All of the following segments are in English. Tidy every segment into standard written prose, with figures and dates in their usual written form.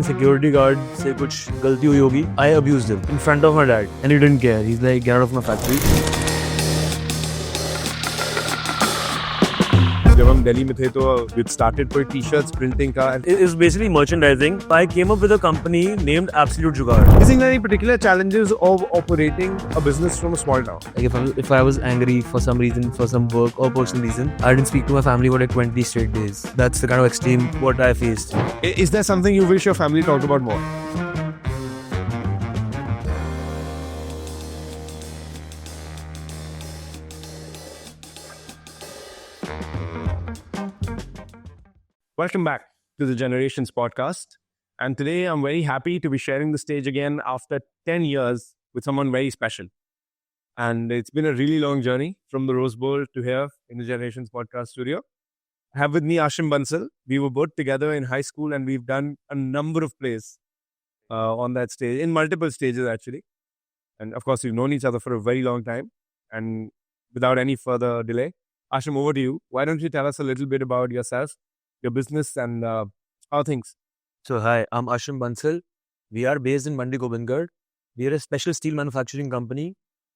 Security guard से कुछ गलती हुई होगी. I abused him in front of my dad and he didn't care. He's like, get out of my factory. जब हम दिल्ली में थे तो we started कोई टी-शर्ट्स प्रिंटिंग का. It is basically merchandising. I came up with a company named Absolute Jugaad. Facing any particular challenges of operating a business from a small town? Like if I was angry for some reason, for some work or personal reason, I didn't speak to my family for like 20 straight days. That's the kind of extreme what I faced. Is there something you wish your family talked about more? Welcome back to the Generations podcast. And today I'm very happy to be sharing the stage again after 10 years with someone very special. And it's been a really long journey from the Rose Bowl to here in the Generations podcast studio. I have with me Ashim Bansal. We were both together in high school and we've done a number of plays on that stage, in multiple stages actually. And of course, we've known each other for a very long time. And without any further delay, Ashim, over to you. Why don't you tell us a little bit about yourself, your business, and how things? So hi, I'm Ashim Bansal. We are based in Mandi Gobindgarh. We are a special steel manufacturing company.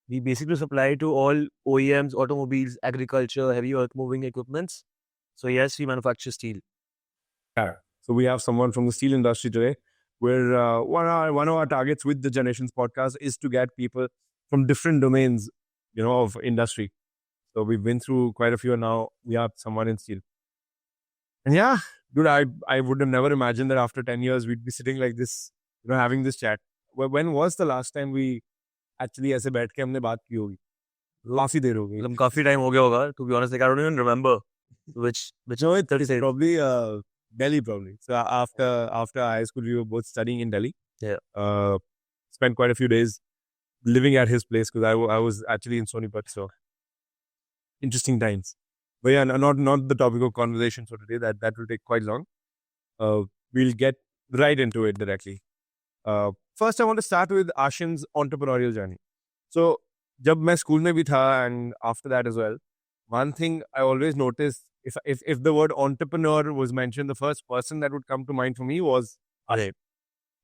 We basically supply to all OEMs, automobiles, agriculture, heavy earth moving equipments. So yes, we manufacture steel. Yeah. So we have someone from the steel industry today. Where one of our targets with the Generations podcast is to get people from different domains, of industry. So we've been through quite a few, and now we have someone in steel. And yeah, dude, I would have never imagined that after 10 years we'd be sitting like this, having this chat. When was the last time we actually ऐसे बैठ के हमने बात की होगी? काफी देर हो गई. मतलब काफी time हो गया होगा. To be honest, like I don't even remember which no, it's 30 probably Delhi probably. So after high school we were both studying in Delhi. Yeah. Spent quite a few days living at his place because I was actually in Sonipat. So interesting times. But yeah, not the topic of conversation for today. That will take quite long. We'll get right into it directly. First, I want to start with Ashim's entrepreneurial journey. So, जब मैं school में भी था and after that as well, one thing I always noticed, if the word entrepreneur was mentioned, the first person that would come to mind for me was Ashim.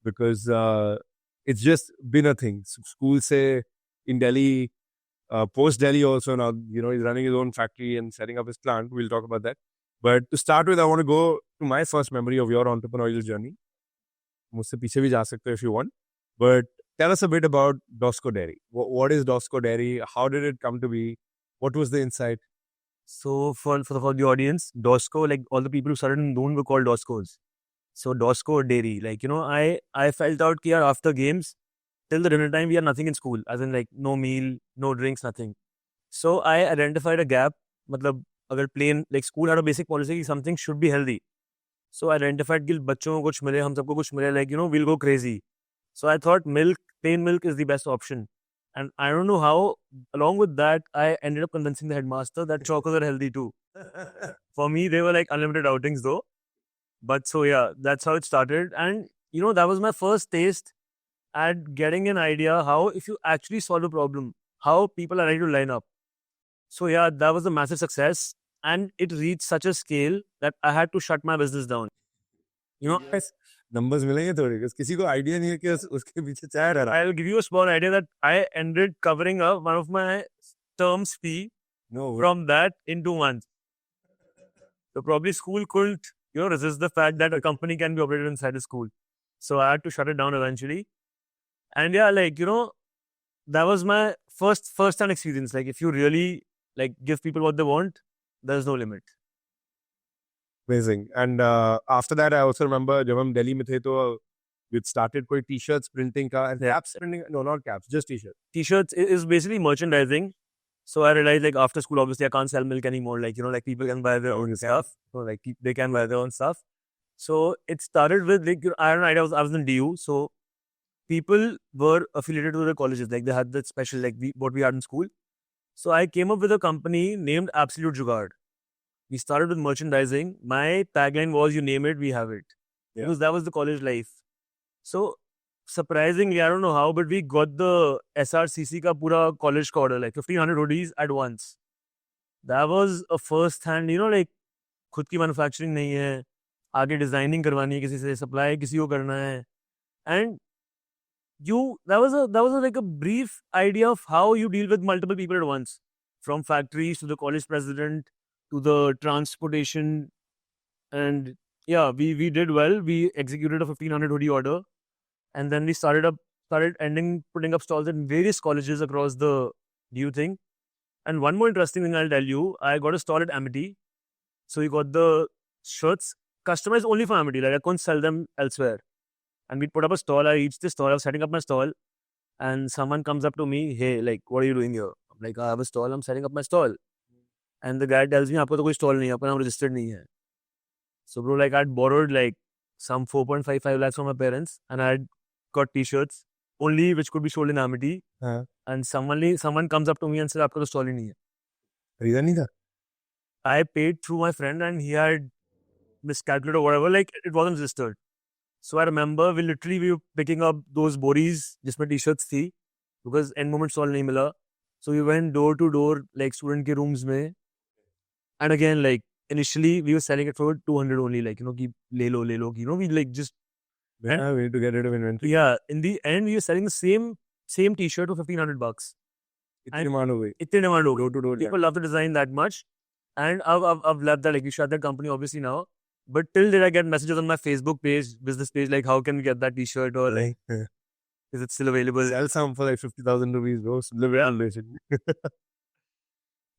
Because it's just been a thing. School say in Delhi, post Delhi also now, he's running his own factory and setting up his plant. We'll talk about that. But to start with, I want to go to my first memory of your entrepreneurial journey. मुझसे पीछे भी जा सकते हो if you want. But tell us a bit about Dosco Dairy. What is Dosco Dairy? How did it come to be? What was the insight? So for the audience, Dosco, like all the people who started in Noon were called Doscos. So Dosco Dairy, like, I felt out here after games, till the dinner time, we had nothing in school. As in like no meal, no drinks, nothing. So I identified a gap. मतलब अगर plain, like school had a basic policy that something should be healthy. So I identified कि बच्चों को कुछ मिले, हम सबको कुछ मिले, like, we'll go crazy. So I thought plain milk is the best option. And I don't know how, along with that, I ended up convincing the headmaster that chocos are healthy too. For me, they were like unlimited outings though. But so yeah, that's how it started. And, that was my first taste at getting an idea how if you actually solve a problem, how people are ready to line up. So yeah, that was a massive success. And it reached such a scale that I had to shut my business down. Numbers मिलेंगे थोड़े because किसी को idea नहीं है कि उसके पीछे क्या रहा. I'll give you a small idea that I ended covering up one of my terms fee from that in 2 months. So probably school couldn't, resist the fact that a company can be operated inside a school. So I had to shut it down eventually. And yeah, like, that was my first-hand experience. Like if you really like give people what they want, there's no limit. Amazing. And after that, I also remember जब हम दिल्ली में थे तो we started कोई t-shirts printing का and caps printing. No, not caps, just t-shirts. T-shirts is basically merchandising. So I realized like after school, obviously I can't sell milk anymore. Like, like people can buy their own stuff. So like they can buy their own stuff. So it started with like, I had an idea, I was in DU. So people were affiliated to the colleges. Like they had that special, like what we had in school. So I came up with a company named Absolute Jugaad. We started with merchandising. My tagline was, you name it, we have it. Yeah. Because that was the college life. So surprisingly, I don't know how, but we got the SRCC ka pura college ka order, like 1,500 hoodies at once. That was a first hand, like, खुद की manufacturing नहीं है. आगे designing करवानी है किसी से, supply किसी को करना है, and that was like a brief idea of how you deal with multiple people at once, from factories to the college president to the transportation. And yeah, we did well. We executed a 1,500 hoodie order, and then we started putting up stalls in various colleges across the new thing. And one more interesting thing I'll tell you, I got a stall at Amity. So we got the shirts customized only for Amity. Like I couldn't sell them elsewhere. And we put up a stall. I reached the stall. I was setting up my stall, and someone comes up to me, "Hey, like, what are you doing here?" I'm like, "I have a stall. I'm setting up my stall." And the guy tells me, "आपका तो कोई stall नहीं है, आपका नाम registered नहीं है." So bro, like I'd borrowed like some 4.55 lakhs from my parents, and I'd got t-shirts only which could be sold in Amity. And someone comes up to me and says, "आपका तो stall ही नहीं है." खरीदा नहीं था? I paid through my friend, and he had miscalculated or whatever. Like it wasn't registered. So I remember we were picking up those boris जिसमें t-shirts थी, because end moment stall नहीं मिला. So we went door to door like student के rooms में, and again like initially we were selling it for 200 only, like कि ले लो, we like just Yeah, we need to get rid of inventory. yeah. In the end, we were selling the same t-shirt for $1,500. इतनी demand हो गई. Itne demand ho gayi. Door to door. People love the design that much, and I've left that. Like you shut that company obviously now, but till did I get messages on my Facebook page, business page, like how can we get that t-shirt, or like is it still available? Sell some for like 50,000 rupees, bro. Live around this.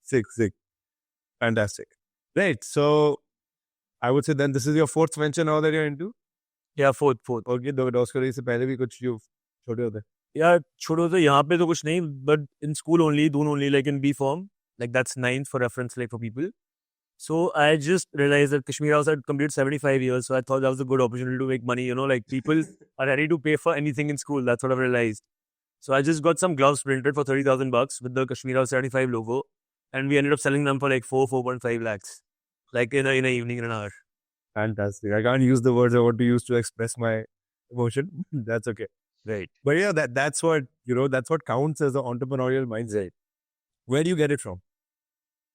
Sick. Fantastic. Right. So I would say then this is your fourth venture now that you're into? Yeah, fourth. Okay, DOSCO से पहले भी कुछ जो छोटे होते? Yeah, छोड़ो तो यहाँ पे तो कुछ नहीं, but in school only, Doon only, like in B form, like that's 9th for reference, like for people. So I just realized that Kashmir House had completed 75 years, so I thought that was a good opportunity to make money. Like people are ready to pay for anything in school. That's what I've realized. So I just got some gloves printed for $30,000 with the Kashmir House 75 logo, and we ended up selling them for like 4.5 lakhs, like in an evening, in an hour. Fantastic. I can't use the words I want to use to express my emotion. That's okay. Right. But yeah, that's what, that's what counts as an entrepreneurial mindset. Where do you get it from?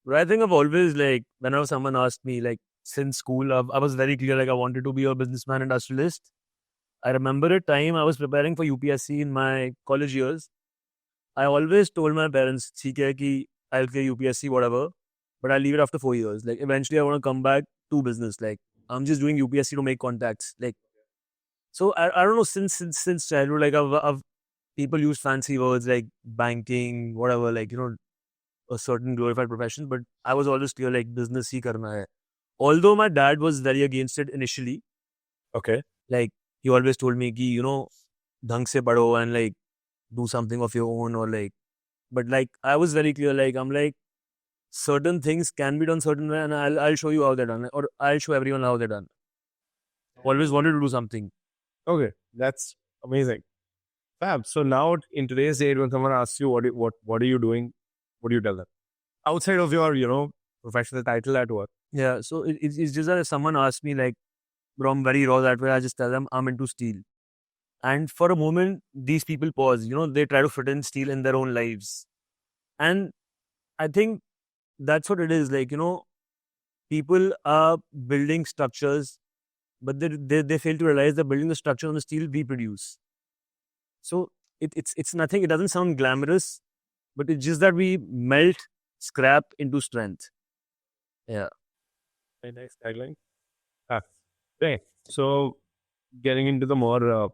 But I think I've always, like, whenever someone asked me, like, since school, I was very clear, like, I wanted to be a businessman, industrialist. I remember a time I was preparing for UPSC in my college years. I always told my parents, "Theek hai ki I'll clear UPSC, whatever, but I'll leave it after 4 years. Like, eventually I want to come back to business. Like, I'm just doing UPSC to make contacts." Like, so I don't know, since childhood, like, I've people use fancy words like banking, whatever, like, a certain glorified profession, but I was always clear, like, business hi karna hai. Although my dad was very against it initially. Okay. Like, he always told me ki, dhang se padho and like do something of your own, or like, but like I was very clear, like I'm like, certain things can be done certain way, and I'll show you how they're done, or I'll show everyone how they're done. Always wanted to do something. Okay, that's amazing. Fab. So now in today's date, when someone asks you what are you doing, what do you tell them? Outside of your, professional title at work. Yeah, so it's just that if someone asks me, like, bro, I'm very raw that way, I just tell them I'm into steel. And for a moment, these people pause, they try to fit in steel in their own lives. And I think that's what it is. Like, people are building structures, but they fail to realize they're building the structure on the steel we produce. So it's nothing, it doesn't sound glamorous, but it's just that we melt scrap into strength. Yeah. Very nice tagline. Okay. So getting into the more,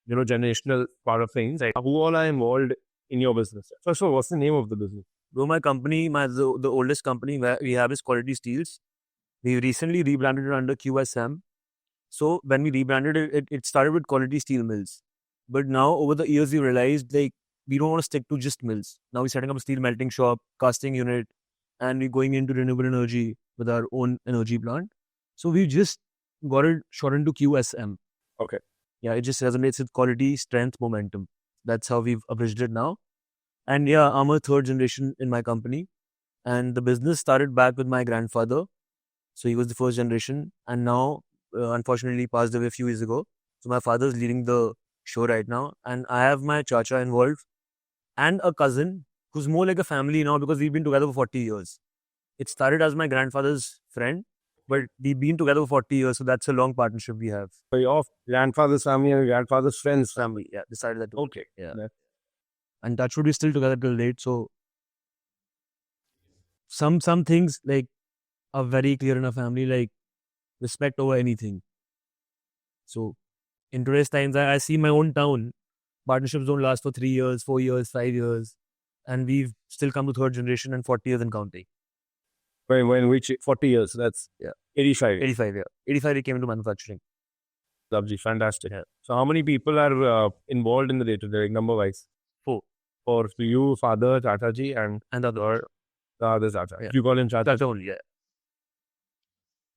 generational part of things, like who all are involved in your business? First of all, what's the name of the business? Bro, my company, the oldest company where we have is Quality Steels. We recently rebranded it under QSM. So when we rebranded it started with Quality Steel Mills. But now over the years, we realized, like, we don't want to stick to just mills. Now we're setting up a steel melting shop, casting unit, and we're going into renewable energy with our own energy plant. So we just got it shortened to QSM. Okay. Yeah, it just resonates with quality, strength, momentum. That's how we've abridged it now. And yeah, I'm a third generation in my company. And the business started back with my grandfather. So he was the first generation. And now, unfortunately, passed away a few years ago. So my father's leading the show right now. And I have my chacha involved and a cousin who's more like a family now, because we've been together for 40 years. It started as my grandfather's friend. But we've been together for 40 years, so that's a long partnership we have. So your grandfather's family and your grandfather's friends. Family, yeah, decided that. Okay. Yeah. Yeah. And that should be still together till date. So some things like are very clear in a family, like respect over anything. So in today's times, I see my own town. Partnerships don't last for 3 years, 4 years, 5 years. And we've still come to third generation and 40 years and counting. When which 40 years? That's 85. 85, yeah. 85 we came into manufacturing. Lovely, fantastic. Yeah. So how many people are involved in the day-to-day, like number-wise? 4. For you, father, Chacha ji, and the other Chacha. Yeah. You call him Chacha? Chacha only, yeah.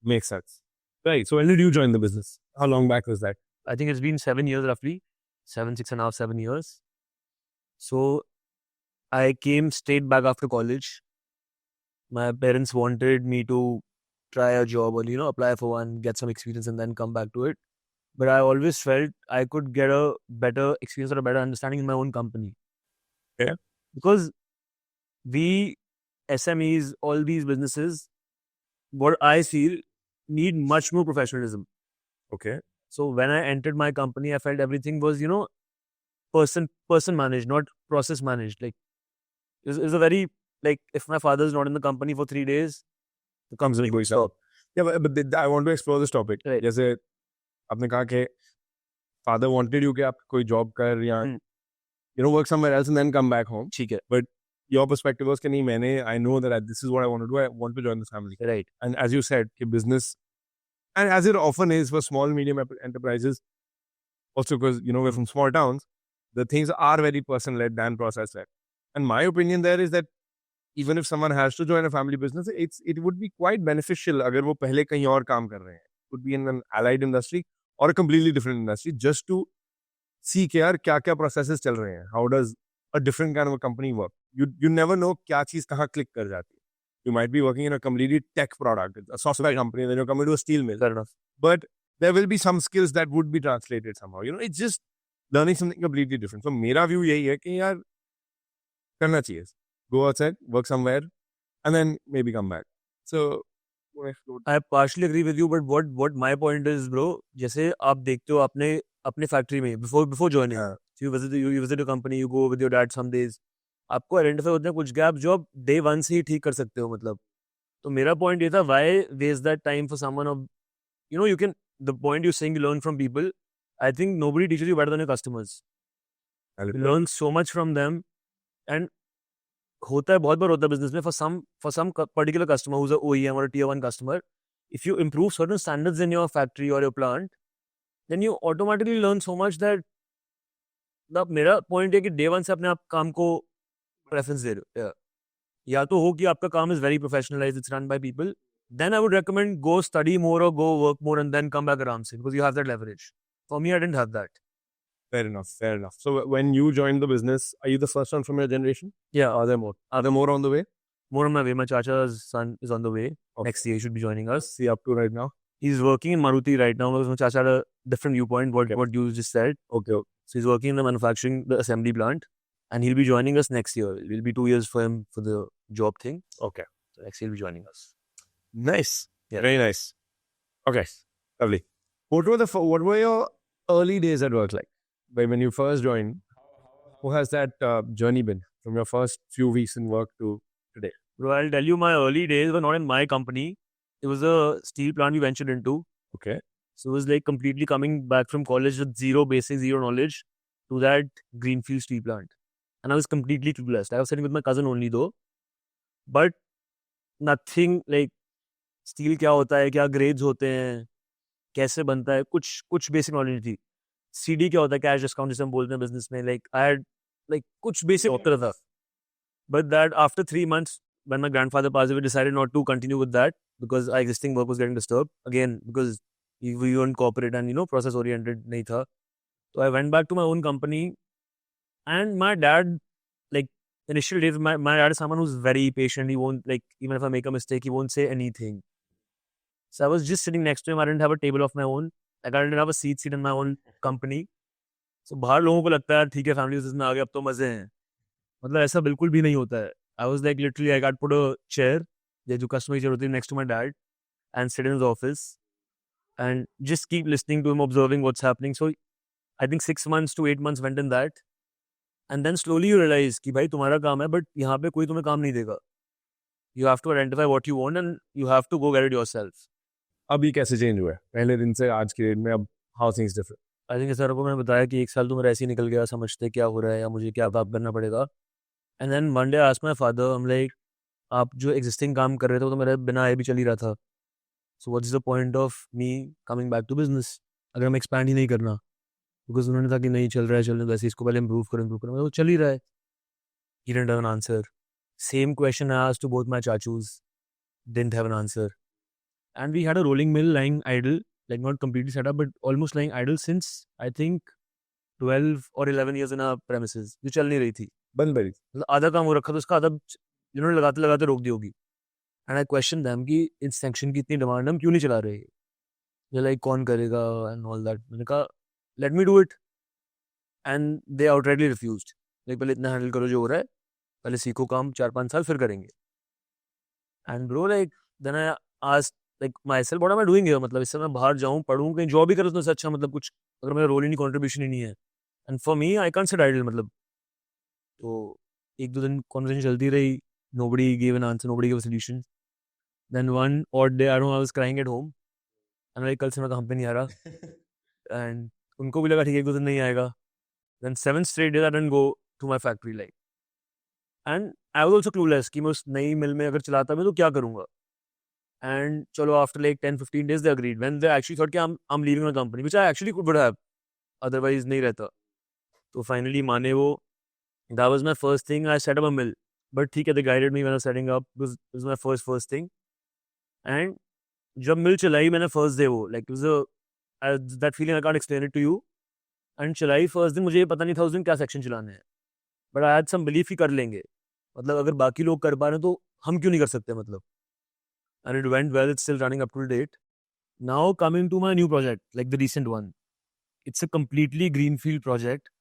Makes sense. Right. So when did you join the business? How long back was that? I think it's been 7 years roughly. 6.5, 7 years. So I came straight back after college. My parents wanted me to try a job or, apply for one, get some experience and then come back to it. But I always felt I could get a better experience or a better understanding in my own company. Yeah. Because we SMEs, all these businesses, what I feel, need much more professionalism. Okay. So when I entered my company, I felt everything was, person managed, not process managed. Like, it's a very, like, if my father's not in the company for 3 days, the company will stop. Yeah, but I want to explore this topic. Right. जैसे आपने कहा कि father wanted you कि आप कोई job कर या work somewhere else and then come back home. ठीक है. But your perspective was कि नहीं मैंने I know that this is what I want to do. I want to join this family. Right. And as you said, कि business, and as it often is for small medium enterprises, also because we're from small towns, the things are very person led than process led. And my opinion there is that even if someone has to join a family business, it would be quite beneficial अगर वो पहले कहीं और काम कर रहे हैं. Could be in an allied industry or a completely different industry, just to see कि यार क्या processes चल रहे हैं. How does a different kind of a company work? You never know क्या चीज कहाँ click कर जाती है. You might be working in a completely tech product, a software company, and then you're coming to a steel mill. Fair enough. But there will be some skills that would be translated somehow. It's just learning something completely different. So मेरा view यही है कि यार करना चाहिए. Go outside, work somewhere, and then maybe come back. So I partially agree with you, but what my point is, bro, जैसे आप देखते हो अपने फैक्ट्री में before joining, you visit a company, you go with your dad some days, आपको identify होते हैं कुछ गैप जो आप डे 1 से ही ठीक कर सकते हो. मतलब तो मेरा पॉइंट ये था, why waste that time for someone of you can, the point you're saying you learn from people, I think nobody teaches you better than your customers. You learn so much from them. And होता है बहुत बार होता है business में, for some particular customer who's a OEM or a tier 1 customer, if you improve certain standards in your factory or your plant, then you automatically learn so much that मेरा point है कि day 1 से अपने आप काम को preference दे रहे हो. या तो हो कि आपका काम is very professionalized, it's run by people, then I would recommend go study more or go work more and then come back aram se, because you have that leverage. For me, I didn't have that. Fair enough. So when you joined the business, are you the first one from your generation? Yeah, are there more? Are there more on the way? More on my way. My chacha's son is on the way. Okay. Next year he should be joining us. See up to right now? He's working in Maruti right now because my chacha had a different viewpoint, what you just said. Okay. So he's working in the manufacturing, the assembly plant, and he'll be joining us next year. It will be 2 years for him for the job thing. Okay. So next year he'll be joining us. Nice. Yeah. Very nice. Okay. Lovely. What were your early days at work like? When you first joined, how has that journey been from your first few weeks in work to today? Bro, I'll tell you, my early days were not in my company. It was a steel plant we ventured into. Okay. So it was like completely coming back from college with zero basics, zero knowledge to that greenfield steel plant. And I was completely clueless. I was sitting with my cousin only though. But nothing like steel क्या होता है, क्या grades होते हैं, कैसे बनता है, कुछ basic knowledge थी. CD क्या होता है, cash discount जिसे हम बोलते हैं business में, like I had like कुछ basic होता था. But that after 3 months, when my grandfather passed away, we decided not to continue with that because our existing work was getting disturbed. Again, because we weren't corporate and process oriented nahi tha. So I went back to my own company, and my dad, like initial days, my dad is someone who's very patient. He won't, like, even if I make a mistake, he won't say anything. So I was just sitting next to him. I didn't have a table of my own. Like, I didn't have a seat in my own company. So बाहर लोगों को लगता है ठीक है family business में आ गए अब तो मजे हैं, मतलब ऐसा बिल्कुल भी नहीं होता है. I was like literally I got put a chair, जो customer chair होती है, next to my dad, and sit in his office and just keep listening to him, observing what's happening. So I think 6 months to 8 months went in that. And then slowly you realize कि भाई तुम्हारा काम है, but यहाँ पे कोई तुम्हें काम नहीं देगा. You have to identify what you want and you have to go get it yourself. अभी कैसे चेंज हुआ है पहले दिन से आज के डेट में? अब how things different? I think sir को मैंने बताया कि 1 साल तो मेरा ऐसे ही निकल गया, समझते क्या हो रहा है या मुझे क्या काम करना पड़ेगा. And then one day asked my father, I'm like, आप जो एग्जिस्टिंग काम कर रहे थे वो तो मेरे बिना आए भी चल ही रहा था. So what is the point of me coming back to business अगर हम एक्सपैंड ही नहीं करना? बिकॉज उन्होंने कहा कि नहीं चल रहा है, चलने वैसे इसको पहले इम्प्रूव करो. मतलब वो चल ही रहा है. He didn't have an answer. Same question I asked to both my chachus. Didn't have an answer. And we had a rolling mill lying idle, like not completely set up, but almost lying idle since I think 12 or 11 years in our premises. जो चल नहीं रही थी. बंद पड़ी. मतलब आधा काम हो रखा था उसका, आधा जिन्होंने लगाते लगाते रोक दी होगी. एंड आई क्वेश्चन दैम कि इस सेक्शन की इतनी डिमांड हम क्यों नहीं चला रहे? ये लाइक कौन करेगा एंड ऑल दैट. मैंने कहा let me do it. And they outrightly refused. Like पहले इतना हैंडल करो जो हो रहा है, पहले सीखो काम 4-5 साल फिर करेंगे. And bro like then I asked like myself what am I doing here. मतलब इससे मैं बाहर जाऊँ, पढ़ूँ, कहीं जॉब भी करूँ तो अच्छा, मतलब कुछ अगर मेरा रोल ही नहीं, कॉन्ट्रीब्यूशन ही नहीं है. And for me I can't sit idle. मतलब तो 1-2 दिन कॉन्वर्सेशन चलती रही. Nobody give an answer, nobody give a solution. Then one odd day I was crying at home and like कल से मैं काम पे नहीं आ रहा. एंड उनको भी लगा ठीक है 1-2 दिन नहीं आएगा. Then 7th straight day I didn't go to my factory like. And I was also clueless कि मैं उस नई मिल में अगर चलाता मैं तो क्या करूंगा. एंड चलो after like 10-15 days they agreed when they actually thought कि I'm leaving my company, which I actually would have otherwise नहीं रहता. तो फाइनली माने वो. That was my first thing. I set up a mill. But ठीक है, they guided me when I was setting up. This was my first thing. And जब मिल चलाई मैंने first day वो like it was that feeling I can't explain it to you. And चलाई first दिन, मुझे ये पता नहीं था उस दिन क्या सेक्शन चलाने हैं. But I had some belief कि कर लेंगे. मतलब अगर बाकी लोग कर पा रहे हैं तो हम क्यों नहीं कर सकते मतलब. And it went well. It's still running up to date. Now coming to my new project, like the recent one. It's a completely greenfield project.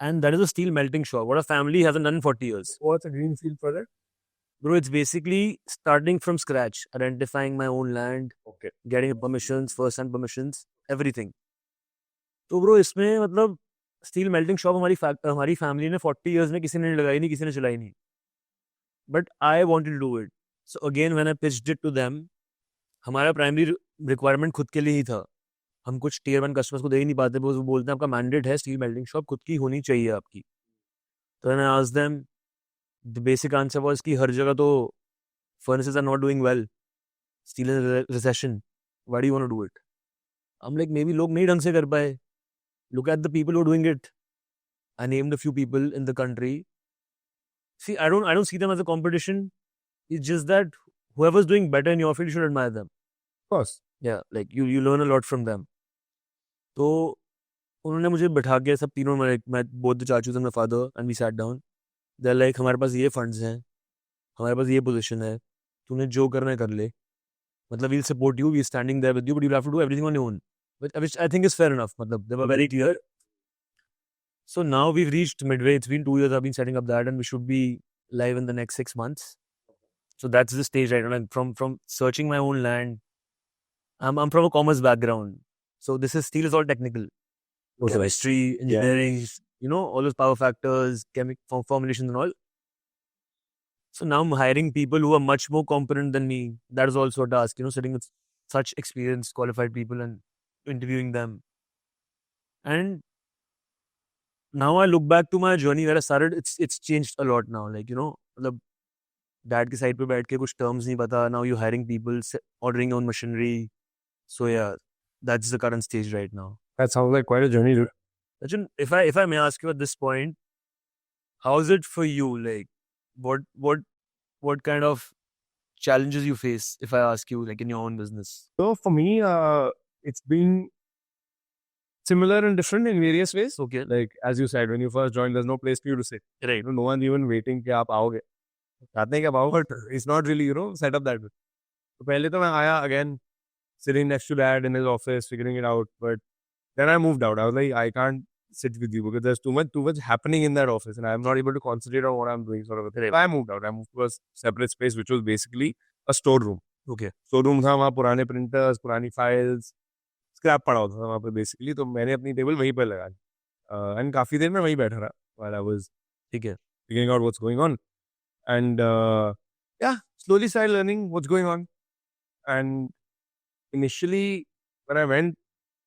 And that is a steel melting shop. What a family hasn't done in 40 years. What's a greenfield project? Bro, it's basically starting from scratch, identifying my own land, Okay. getting permissions, first-hand permissions, everything. तो bro इसमें मतलब steel melting shop हमारी family ने 40 years में किसी ने लगाई नहीं, किसी ने चलाई नहीं. But I wanted to do it. So again when I pitched it to them, हमारा प्राइमरी रिक्वायरमेंट खुद के लिए ही था. हम कुछ टियर 1 कस्टमर्स को दे ही नहीं पाते. वो बोलते हैं आपका मैंडेट है स्टील मेल्टिंग शॉप खुद की होनी चाहिए आपकी. तो मैंने asked them, the basic answer was कि हर जगह तो furnaces are not doing well. Steel is in recession. Why do you want to do it? I'm like, maybe लोग नहीं ढंग से कर पाए. Look at the people who are doing it. I named a few people in the country. See, I don't see them as a competition. It's just that whoever's doing better in your field, you should admire them. Of course. Yeah, like you learn a lot from them. तो उन्होंने मुझे बिठा के सब तीनों, मैं both the chachus and my father, and we sat down. They're like, हमारे पास ये funds हैं, हमारे पास ये position है, तूने जो करना है कर ले. मतलब we'll support you, we're standing there with you, but you'll have to do everything on your own. Which I think is fair enough. मतलब they were very clear. So now we've reached midway. It's been 2 years I've been setting up that, and we should be live in the next 6 months. So that's the stage right now. Like from searching my own land. I'm from a commerce background. So this is steel is all technical. Chemistry, engineering, you know, all those power factors, chemical formulations and all. So now I'm hiring people who are much more competent than me. That is also a task, you know, sitting with such experienced, qualified people and interviewing them. And now I look back to my journey where I started, it's changed a lot now. Like, you know, मतलब dad के side पे बैठ के कुछ terms नहीं पता. Now you're hiring people, ordering your own machinery. So yeah, that's the current stage right now. That sounds like quite a journey, dude. Sachin, if I may ask you at this point, how is it for you? Like, what kind of challenges you face if I ask you, like in your own business? So for me, it's been similar and different in various ways. Okay, Like as you said, when you first joined, there's no place for you to sit. right. You know, no one's even waiting कि आप आओगे. चाहते हैं कि आप आओ, but it's not really, you know, set up that way. तो पहले तो मैं आया again, sitting next to dad in his office, figuring it out. But then I moved out. I was like, I can't sit with you because there's too much happening in that office, and I'm not able to concentrate on what I'm doing. Sort of a thing. Right. So I moved out. I moved to a separate space, which was basically a storeroom. Okay. Showroom था वहाँ, पुराने printers, पुरानी files, scrap पड़ा होता था वहाँ पे basically. तो मैंने अपनी टेबल वहीं पर लगा ली एंड काफ़ी देर में वहीं बैठा रहा while I was ठीक है. figuring out what's going on. And yeah, slowly started learning what's going on. And initially, when I went,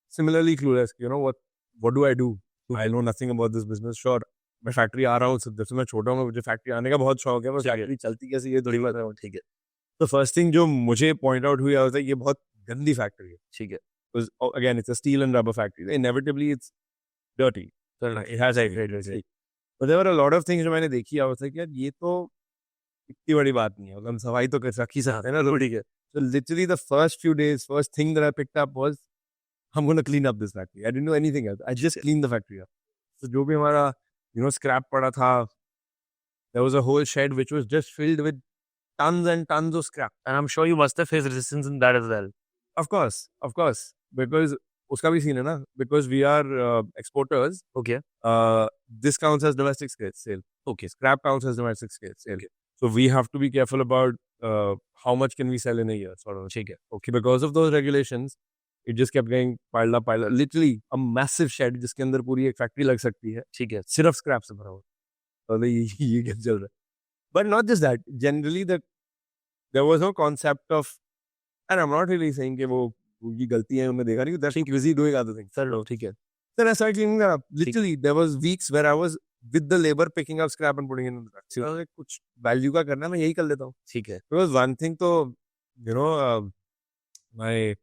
similarly clueless, you know, what do I do? I know nothing about this business. Sure, मैं factory आ रहा हूँ, जब से मैं छोटा हूँ मुझे factory आने का बहुत शौक है, बस फैक्ट्री चलती कैसे ये थोड़ी पता है। ठीक है. तो फर्स्ट थिंग जो मुझे पॉइंट आउट हुई है ये बहुत गंदी फैक्ट्री है। ठीक है. Because again, it's a steel and rubber factory. Inevitably, it's dirty. It has a great dirty. But there were a lot of things जो मैंने देखी, I was like, यार ये तो इतनी बड़ी बात नहीं है, मतलब हम सफाई तो कर रख ही सकते हैं ना, तो ठीक है। So literally the first few days, first thing that I picked up was, I'm going to clean up this factory. I didn't know anything else. I just cleaned the factory up. So जो भी हमारा, scrap पड़ा था, there was a whole shed which was just filled with tons and tons of scrap. And I'm sure you must have faced resistance in that as well. Of course. Because उसका भी scene है ना, because we are exporters. Okay. This counts as domestic sale. Okay. Scrap counts as domestic sale. Okay. So we have to be careful about how much can we sell in a year, sort of. ठीक है. Okay, because of those regulations, it just kept getting piled up. Literally a massive shed जिसके अंदर पूरी एक factory लग सकती है, ठीक है. सिर्फ स्क्रैप से भरा हुआ। तो ये क्या चल रहा है? But not just that. Generally, there was no concept of, and I'm not really saying कि वो उनकी गलती है, उन्होंने देखा नहीं, they're busy doing other things. Sir, no, ठीक है. Then I started cleaning that up. Literally, there was weeks where I was with the labor picking up scrap and putting it in the truck. So I was like, कुछ value का करना है, मैं यही कर लेता हूँ। ठीक है. Because one thing तो, my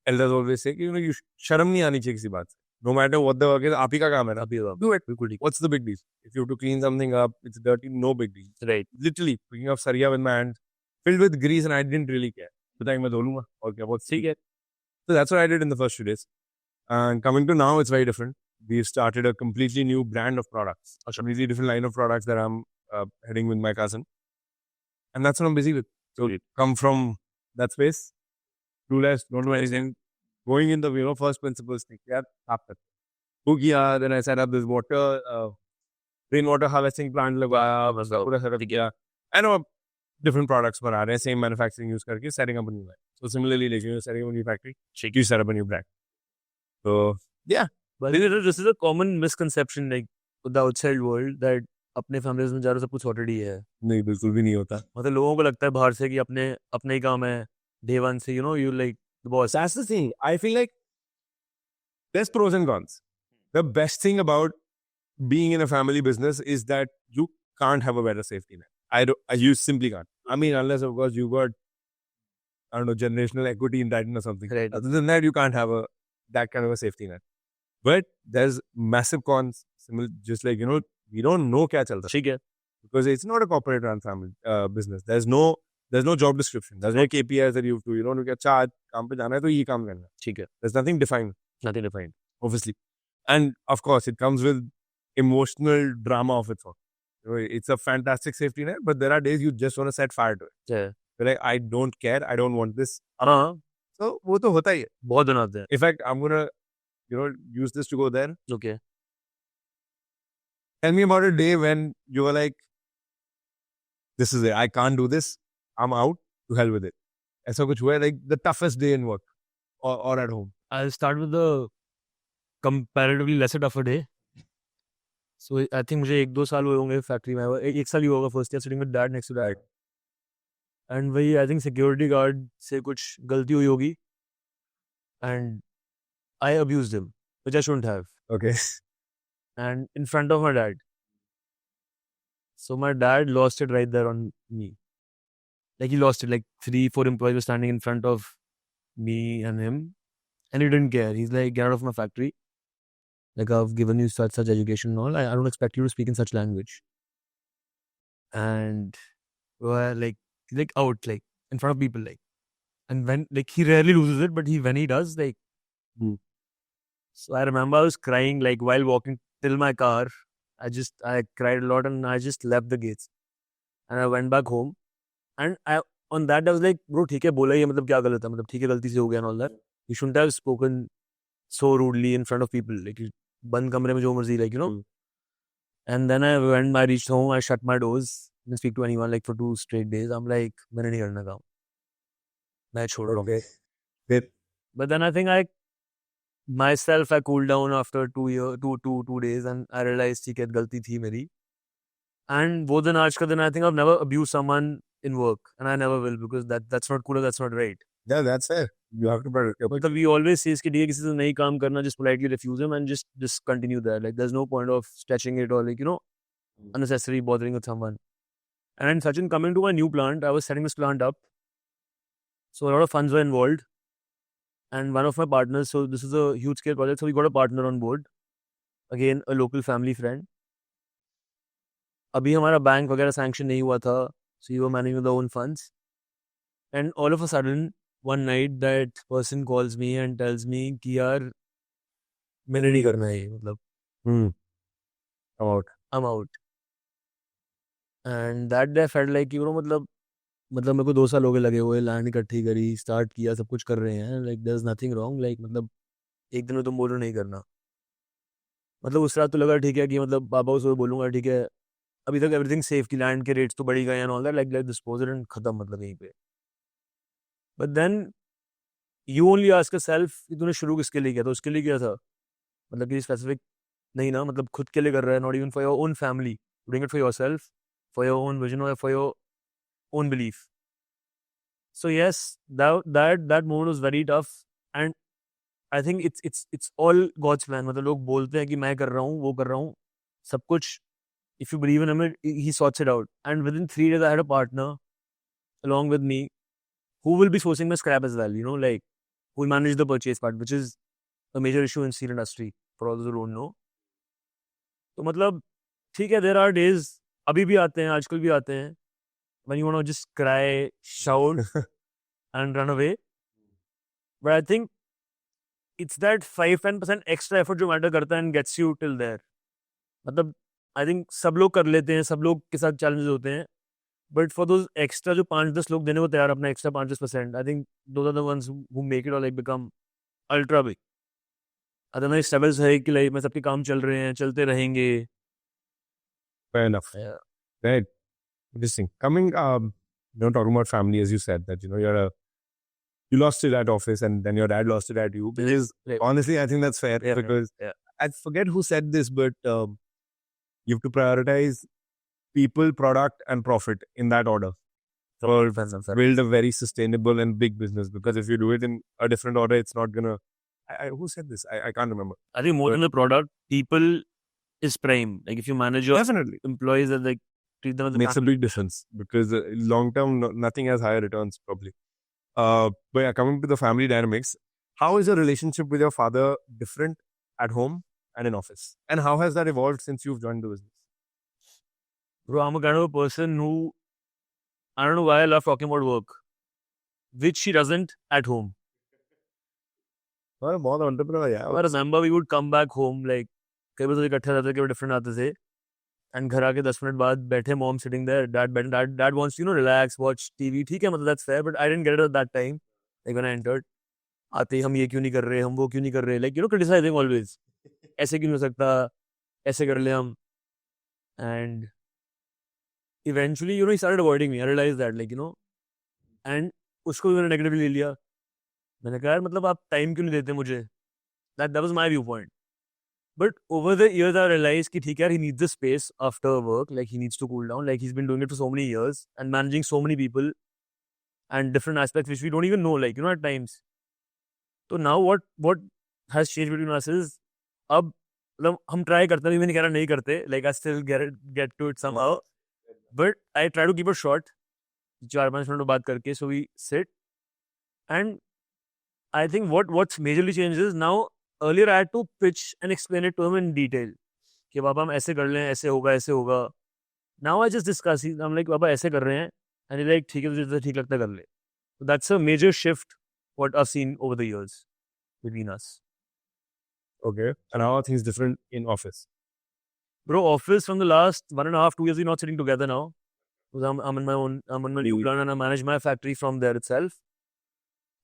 elders always say कि you शर्म नहीं आनी चाहिए किसी बात से. No matter what the work is, आप ही का काम है ना. Do it. बिल्कुल ठीक. What's the big deal? If you have to clean something up, it's dirty, no big deal. Right. Literally, picking up सरिया with my hands, filled with grease, and I didn't really care. बताएं मैं धो लूँगा और क्या, बहुत ठीक है. So that's what I did in the first few days. And coming to now, it's very different. We've started a completely new brand of products, a completely different line of products that I'm heading with my cousin. And that's what I'm busy with. So come from that space, clueless, don't know anything, going in the first principles thing. Yeah, after. Then I set up this rainwater harvesting plant लगाया, बस पूरा setup किया. I know different products पर आ रहे हैं, same manufacturing use करके setting up a new line. So similarly, like setting up a new factory, you set up a new brand. So yeah, but this is a common misconception like with the outside world that अपने families में ज़्यादा सब कुछ already है. नहीं, बिल्कुल भी नहीं होता. मतलब लोगों को लगता है बाहर से कि अपने ही काम है, day one से, you like the boss. That's the thing. I feel like there's pros and cons. The best thing about being in a family business is that you can't have a better safety net. You simply can't. I mean, unless of course you got, I don't know, generational equity in that or something. Right. Other than that, you can't have that kind of a safety net. But there's massive cons. Just like, we don't know क्या चलता है. ठीक है. Because it's not a corporate run family business. There's no job description. There's no KPIs that you have to, you get charged, काम पे जाना है तो ये काम करना है. ठीक है. There's nothing defined. Nothing defined. Obviously. And of course, it comes with emotional drama of its own. It's a fantastic safety net, but there are days you just want to set fire to it. Yeah. You're like, I don't care. I don't want this. हाँ. So, वो तो होता ही है. बहुत दिन आते हैं. In fact, I'm going to, use this to go there. Okay. Tell me about a day when you were like, this is it. I can't do this. I'm out. To hell with it. ऐसा कुछ हुआ है, like the toughest day in work or at home? I'll start with the comparatively lesser tougher day. So I think मुझे 1-2 साल हुए होंगे factory में. एक साल ही होगा first year sitting with dad next to dad. And वही आई थिंक सिक्योरिटी गार्ड से कुछ गलती हुई होगी. And I abused him which I shouldn't have. Okay. And in front of my dad. So my dad lost it right there on me. Like he lost it. Like 3-4 employees were standing in front of me and him. And he didn't care. He's like, get out of my factory. Like, I've given you such education and all. I don't expect you to speak in such language. And like out, like in front of people, like. And when, like, he rarely loses it, but when he does, like. So I remember I was crying, like, while walking till my car. I cried a lot and I just left the gates. And I went back home. And on that, I was like, bro, ठीक है, बोला ये मतलब क्या गलत है, मतलब ठीक है, गलती से हो गया and all that. You shouldn't have spoken so rudely in front of people. Like, बंद कमरे में जो मर्जी, like, And then when I reached home, I shut my doors, didn't speak to anyone, like, for 2 straight days. I'm like, मैंने नहीं करना काम. मैं छोड़ रहा हूँ. Okay. Then But then I think I cooled down after 2 days and I realized कि क्या गलती थी मेरी. And वो दिन आज का दिन I think I've never abused someone in work and I never will because that's not cool, that's not right. yeah, that's fair. You have to protect your मतलब we always say कि ठीक है किसी से नहीं काम करना, just politely refuse him and just continue there. Like there's no point of stretching it or like unnecessary bothering with someone. And Sachin, coming to my new plant, I was setting this plant up. So a lot of funds were involved. And one of my partners, so this is a huge scale project, so we got a partner on board. Again, a local family friend. अभी हमारा bank वगैरह sanction नहीं हुआ था. So you were managing with our own funds. And all of a sudden, one night that person calls me and tells me कि यार मैंने नहीं करना है ये, मतलब come out. I'm out. And that day I felt like मतलब मेरे को 2 साल हो गए लगे हुए, लैंड इकट्ठी करी, स्टार्ट किया, सब कुछ कर रहे हैं. Like there is nothing wrong. Like मतलब एक दिन में तुम बोलो नहीं करना. मतलब उस रात तो लगा ठीक है कि मतलब पापा को सुबह बोलूंगा ठीक है, अभी तक एवरीथिंग सेफ की, लैंड के रेट्स तो बढ़ ही गए and all that, like dispose it and खत्म, मतलब यहीं पे. But then you only ask yourself कि तूने शुरू किसके लिए किया था, उसके लिए किया था, मतलब कि स्पेसिफिक नहीं ना, मतलब खुद के लिए कर रहा है, not even for your own family, doing it for yourself, for your own vision और for your own belief. So yes, that moment was very tough, and I think it's all God's plan. मतलब लोग बोलते हैं कि मैं कर रहा हूँ, वो कर रहा हूँ, सब कुछ. If you believe in him, he sorts it out. And within 3 days, I had a partner along with me who will be sourcing my scrap as well. Like who will manage the purchase part, which is a major issue in steel industry for all those who don't know. तो मतलब ठीक है, there are days अभी भी आते हैं, आजकल भी आते हैं, when you want to just cry, shout, and run away. But I think it's that 5-10% extra effort जो matter करता है and gets you till there. मतलब I think सब लोग कर लेते हैं, सब लोग के साथ challenges होते हैं. But for those extra जो 5-10 लोग देने को तैयार अपना extra 5-10%, I think those are the ones who make it or like become ultra big. Otherwise struggles है कि लाइफ में सबके काम चल रहे हैं, चलते रहेंगे. Fair enough. Yeah. Right. Interesting. Coming, talking about family, as you said, that you lost it at office, and then your dad lost it at you. Which is Right. honestly, I think that's fair Yeah, because yeah. I forget who said this, but you have to prioritize people, product, and profit in that order. So build a very sustainable and big business. Because if you do it in a different order, it's not gonna. Who said this? I can't remember. I think more than the product, people is prime. Like if you manage your Definitely employees and like treat them as makes a big difference because long term, nothing has higher returns probably. But yeah, coming to the family dynamics, how is your relationship with your father different at home and in office? And how has that evolved since you've joined the business? Bro, I'm a kind of a person who, I don't know why I love talking about work, which she doesn't at home. बहुत entrepreneur, yeah. I remember we would come back home, like, कई बार तो इकट्ठे रहते थे, कई बार different आते थे. And घर आके 10 मिनट बाद बैठे, mom sitting there, dad wants to, relax, watch TV. ठीक है, मतलब that's fair, but I didn't get it at that time. Like when I entered, आते ही हम ये क्यों नहीं कर रहे, हम वो क्यों नहीं कर रहे, like, criticizing always. ऐसे क्यों नहीं हो सकता, ऐसे कर ले हम. And eventually, he started avoiding me. I realized that, like, and उसको भी मैंने negatively ले लिया. मैंने कहा यार मतलब आप time क्यों नहीं देते मुझे. That was my viewpoint. But over the years, I realized कि ठीक है, he needs the space after work. Like he needs to cool down. Like he's been doing it for so many years and managing so many people and different aspects which we don't even know. Like at times. So now what has changed between us is अब मतलब हम try करते हैं, मैं नहीं कह रहा नहीं करते. Like I still get to it somehow. But I try to keep it short. 4-5 minute बात करके, so we sit. And I think what's majorly changed is now, earlier I had to pitch and explain it to him in detail. कि पापा हम ऐसे कर लें, ऐसे होगा. Now I just discuss. I'm like, पापा ऐसे कर रहे हैं. And he's like, ठीक है, तुझे ठीक लगता है कर ले. So that's a major shift what I've seen over the years between us. Okay. And how are things different in office? Bro, office from the last 1.5, 2 years, we're not sitting together now. Because I'm in my new plan and I manage my factory from there itself.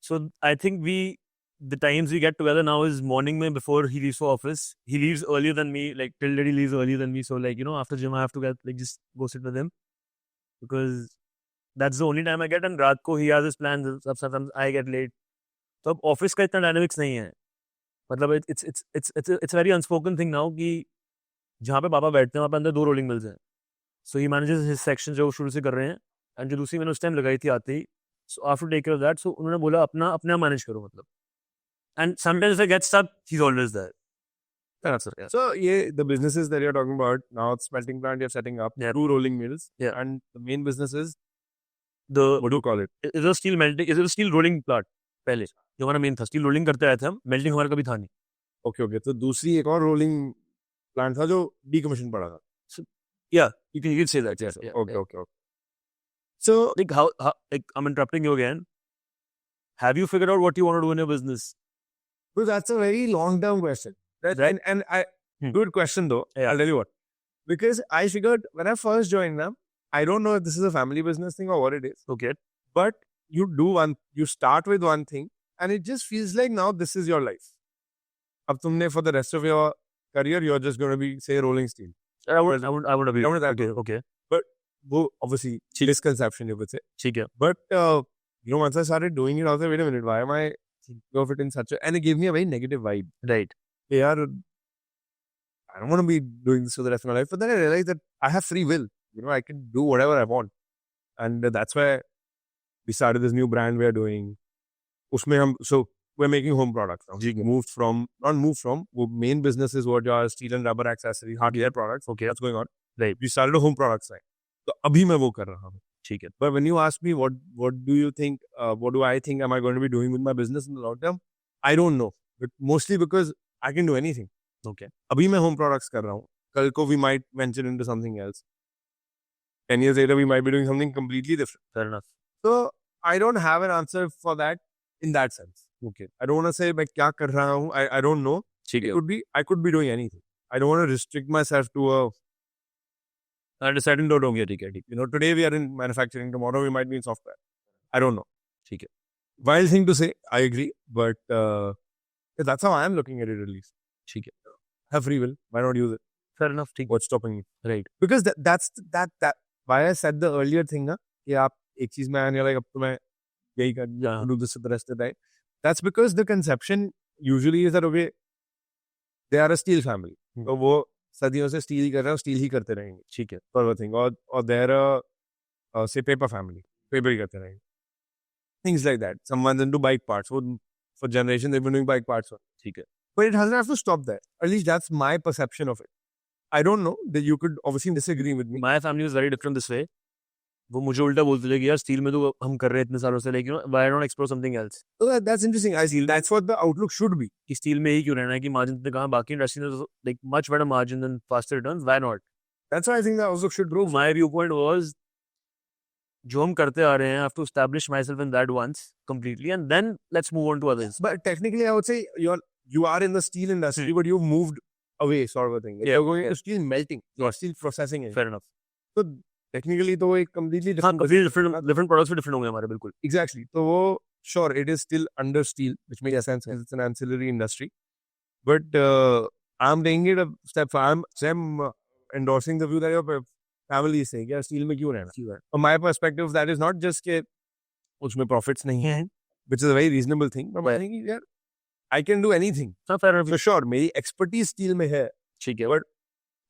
So I think the times we get together now is morning mein before he leaves for office. He leaves earlier than me, like till he leaves earlier than me. So like, after gym I have to get, like, just go sit with him. Because that's the only time I get, and रात को he has his plans, sometimes I get late. तो अब office का इतना dynamics नहीं है, मतलब it's very unspoken thing now कि जहाँ पे पापा बैठते हैं वहाँ पे अंदर 2 रोलिंग मिल्स हैं, so he manages his section जो वो शुरू से कर रहे हैं, and जो दूसरी मैंने उस टाइम लगाई थी आते ही, so I have to take care of that, so उन्होंने बोला अपना अपने आप मैनेज करो मतलब, and sometimes if I get stuck, he's always there. That's it. Yeah. So yeah, the businesses that you're talking about now, it's smelting plant you're setting up, Yeah. 2 rolling mills, Yeah. and the main business is The what do you call it? is a steel melting, is a steel rolling plant पहले जो हमारा main था, steel rolling करते आए थे हम, melting हमारा कभी था नहीं. Okay, okay. तो दूसरी एक और rolling plant था जो decommission पड़ा था. Yeah, you can say that. Yes. Yeah, Okay, yeah. okay, okay. So Like how like I'm interrupting you again. Have you figured out what you want to do in your business? well, that's a very long-term question. Right. And I Hmm. good question though. Yeah. I'll tell you what. Because I figured when I first joined them, I don't know if this is a family business thing or what it is, Okay. but you start with one thing and it just feels like now this is your life. अब तुमने for the rest of your career, you're just going to be, say, rolling steel. I would agree. I would agree. Okay. वो obviously misconception you would say. ठीक है. But once I started doing it, I was like, wait a minute, why am I thinking of it in such a... And it gave me a very negative vibe. Right. Yeah, I don't want to be doing this for the rest of my life. But then I realized that I have free will. I can do whatever I want. And that's why we started this new brand we are doing. So we're making home products now. Main business is what your steel and rubber accessories, hardware products. Okay. That's going on. Right. We started a home products line. So abhi मैं वो कर रहा हूँ. ठीक है. But when you ask me what do you think, what do I think am I going to be doing with my business in the long term? I don't know. But mostly because I can do anything. Okay. अभी मैं home products कर रहा हूँ. कल को we might venture into something else. 10 years later we might be doing something completely different. Fair enough. So I don't have an answer for that in that sense. Okay. I don't want to say मैं क्या कर रहा हूँ. I don't know. ठीक है. I could be doing anything. I don't want to restrict myself to a... I decided to do it. ठीक है. Today we are in manufacturing. Tomorrow we might be in software. I don't know. ठीक है. Wild thing to say. I agree. But that's how I am looking at it at least. ठीक है. Have free will. Why not use it? Fair enough. ठीक. What's stopping me? Right. Because that's why I said the earlier thing ना कि आप एक चीज में आने like अब तो मैं यही कर do this for the rest of the time. That's because the conception usually is that okay, they are a steel family. तो वो सदियों से स्टील ही कर रहे हैं, स्टील ही करते रहेंगे. ठीक है. For one thing, or they're a say paper family, paper ही करते रहेंगे. Things like that. Someone's into bike parts. For generations they've been doing bike parts. ठीक है. But it doesn't have to stop there. At least that's my perception of it. I don't know that you could obviously disagree with me. My family was very different this way. वो मुझे उल्टा बोलते थे कि यार steel में तो हम कर रहे हैं इतने सालों से, लेकिन why not explore something else? So that's interesting. I see. That's what the outlook should be. कि स्टील में ही क्यों रहना है, कि मार्जिन ने कहा बाकी इंडस्ट्री में like much better margin than faster returns. Why not? That's why I think the outlook should grow. My viewpoint was जो हम करते आ रहे हैं, I have to establish myself in that once completely, and then let's move on to others. But technically, I would say you are in the steel industry, but you've moved away, sort of a thing. Yeah. You're going to steel melting, you're steel processing it. Fair enough. So technically, तो वो एक completely हाँ, different. different products भी different होंगे हमारे बिल्कुल. Exactly. So वो sure it is still under steel, which makes sense because it's an ancillary industry. But I'm taking it a step far. I'm endorsing the view that your family is saying, yeah, steel में क्यों रहना? From my perspective, that is not just कि उसमें profits नहीं हैं, which is a very reasonable thing. But I think yeah, I can do anything. Fair enough. For sure, मेरी expertise steel में है. ठीक है. But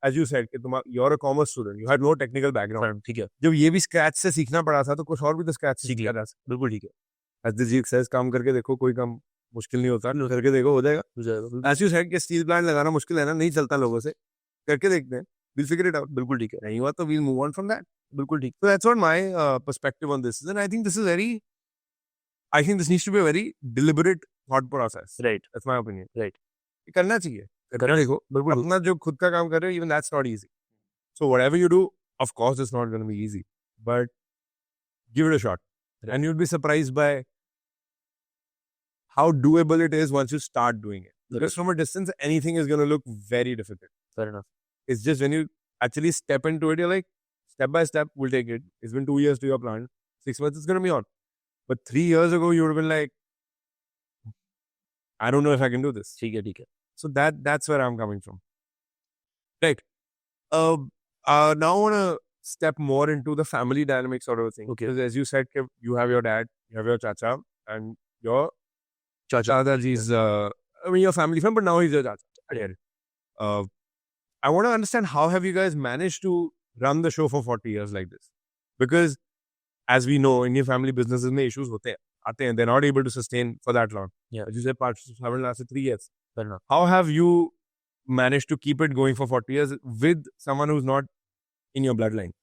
as you said, कि you're a commerce student. You had no technical background. ठीक है. जब ये भी scratch से सीखना पड़ा था, तो कुछ और भी तो scratch से सीख लिया. सीखा था. बिल्कुल ठीक है. As the G says, काम करके देखो, कोई काम मुश्किल नहीं होता. करके देखो, हो जाएगा. हो जाएगा. As you said, कि steel plant लगाना मुश्किल है ना, नहीं चलता लोगों से. करके देखते हैं. We'll figure it out. बिल्कुल ठीक है. नहीं हुआ तो we'll move on from that. बिल्कुल ठीक. So that's what my perspective on this is. And I think this needs to be a very deliberate thought process. Right. That's my opinion. Right. ये करना चाहिए. करना देखो. बिल्कुल. अपना जो खुद का काम कर रहे हो, even that's not easy. So whatever you do, of course, it's not going to be easy. But give it a shot. Right. And you'll be surprised by how doable it is once you start doing it. Because from a distance, anything is going to look very difficult. Fair enough. It's just when you actually step into it, you're like, step by step, we'll take it. It's been 2 years to your plant. 6 months, it's going to be on. But 3 years ago, you would have been like, I don't know if I can do this. ठीक है. So that's where I'm coming from. Right. Now I want to step more into the family dynamic sort of a thing. Okay. Because as you said, you have your dad, you have your chacha, and your Chacha. Dadaji's, I mean, your family friend, but now he's your chacha. Yeah. I want to understand how have you guys managed to run the show for 40 years like this? Because as we know, Indian family businesses में issues होते हैं. They're not able to sustain for that long. Yeah. As you said, partnerships haven't lasted 3 years. Fair enough. How have you managed to keep it going for 40 years with someone who's not in your bloodline?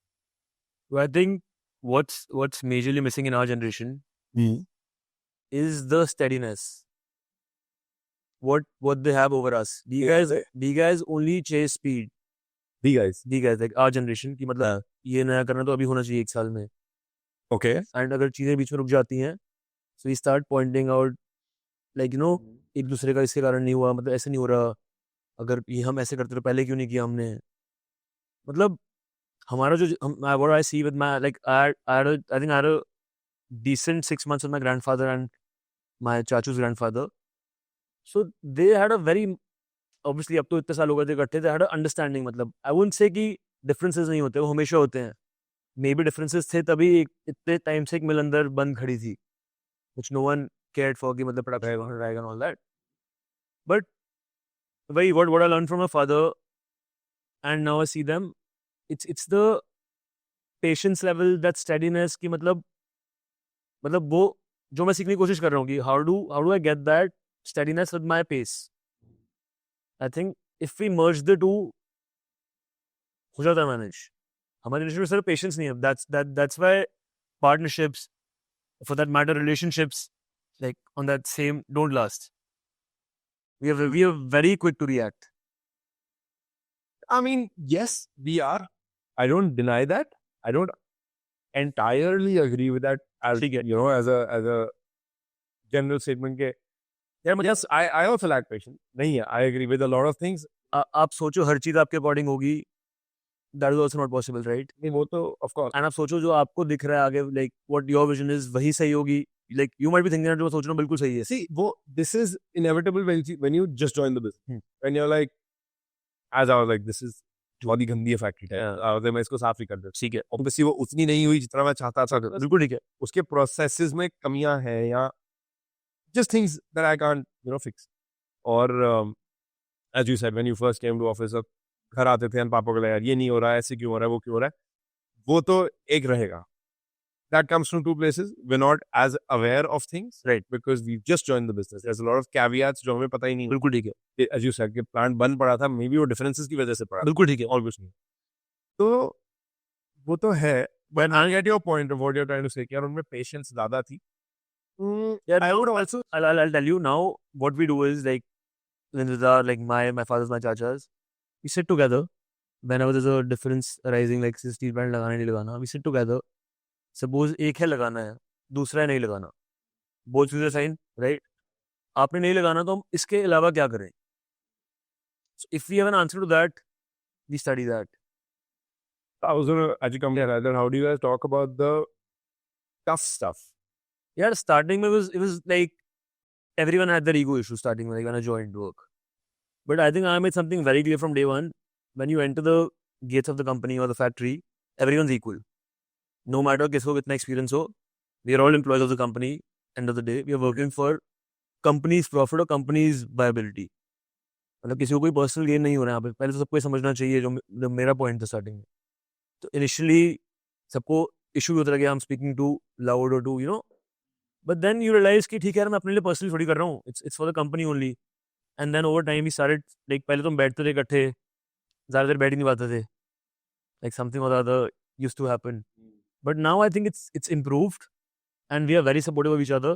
Well, I think what's majorly missing in our generation is the steadiness. What they have over us. The guys only chase speed. The guys. like our generation की मतलब ये नया करना तो अभी होना चाहिए 1 साल में. Okay. And अगर चीजें बीच में रुक जाती हैं, so we start pointing out like you know एक दूसरे का इसके कारण नहीं हुआ, मतलब ऐसे नहीं हो रहा, अगर ये हम ऐसे करते तो पहले क्यों नहीं किया हमने. मतलब हमारा जो what I see with my like I think I had a decent 6 months with my grandfather and my chachu's grandfather. So they had a very obviously अब तो इतने साल हो गए थे इकट्ठे, they had a understanding. मतलब I wouldn't say कि differences नहीं होते, वो हमेशा होते हैं. Maybe differences थे तभी इतने टाइम से एक मिल अंदर बंद खड़ी थी, which no one cared for कि मतलब पटाखा रहेगा and all that. But वही what I learned from my father and now I see them, it's the patience level, that steadiness कि मतलब वो जो मैं सीखने की कोशिश कर रहा हूँ कि how do I get that steadiness with my pace. I think if we merge the two, हो जाता है manage. हमारे रिलेशन में सिर्फ पेशेंस नहीं है. That's why partnerships, for that matter relationships, like on that same don't last. We are very quick to react. I mean, yes, we are. I don't deny that. I don't entirely agree with that as a general statement. Yes, I also lack patience. नहीं है. I agree with a lot of things. आप सोचो हर चीज आपके according होगी, that is also not possible, right? नहीं, वो तो of course. And आप सोचो जो आपको दिख रहा है आगे, like what your vision is, वही सही होगी. Like you might be thinking that जो सोच रहा हूँ बिल्कुल सही है. See, this is inevitable when you just join the business. When you're like, as I was like, this is बहुत ही गंदी है फैक्ट्री है, मैं इसको साफ ही कर दूँ. ठीक है. Obviously वो उतनी नहीं हुई जितना मैं चाहता था. बिल्कुल ठीक है. उसके प्रोसेसेस में कमियां हैं या just things that I can't fix. और as you said, when you first came to office, घर आते थे और पापा को लगा यार ये नहीं हो रहा है, ऐसे क्यों हो रहा है, वो क्यों हो रहा है, वो तो एक रहेगा. That comes from two places. We're not as aware of things, right? Because we've just joined the business. There's a lot of caveats जो हमें पता ही नहीं. बिल्कुल ठीक है. As you said, कि plant बंद पड़ा था, maybe वो differences की वजह से पड़ा. बिल्कुल ठीक है. और कुछ नहीं. तो वो तो है. But I get your point of what you're trying to say. कि यार उनमें patience ज़्यादा थी. Yeah, I would also. I'll tell you now. What we do is like like my father's, my chachas, we sit together. Whenever there's a difference arising, like steel plant लगाना नहीं लगाना, we sit together. Suppose एक है लगाना है, दूसरा है नहीं लगाना. Both choose a sign, right? आपने नहीं लगाना तो हम इसके अलावा क्या करें? So if we have an answer to that, we study that. I was gonna actually come to that. How do you guys talk about the tough stuff? Yeah, starting it was like everyone had their ego issue starting like when I joined work. But I think I made something very clear from day one. When you enter the gates of the company or the factory, everyone's equal. No matter किसको कितना experience हो, we are all employees of the company. End of the day, we are working for company's profit or company's viability. मतलब किसी को कोई personal gain नहीं हो रहा है यहाँ पे. पहले तो सबको समझना चाहिए, जो मेरा पॉइंट था स्टार्टिंग में. तो इनिशियली सबको इशू होता रहा, I'm speaking too loud or too but then you realize कि ठीक है यार मैं अपने लिए पर्सनली थोड़ी कर रहा हूँ. It's for the company only. And then over time we started like पहले तो हम बैठते थे इकट्ठे, ज़्यादा देर बैठ ही नहीं पाते थे. Like something or the other used to happen. But now I think it's improved and we are very supportive of each other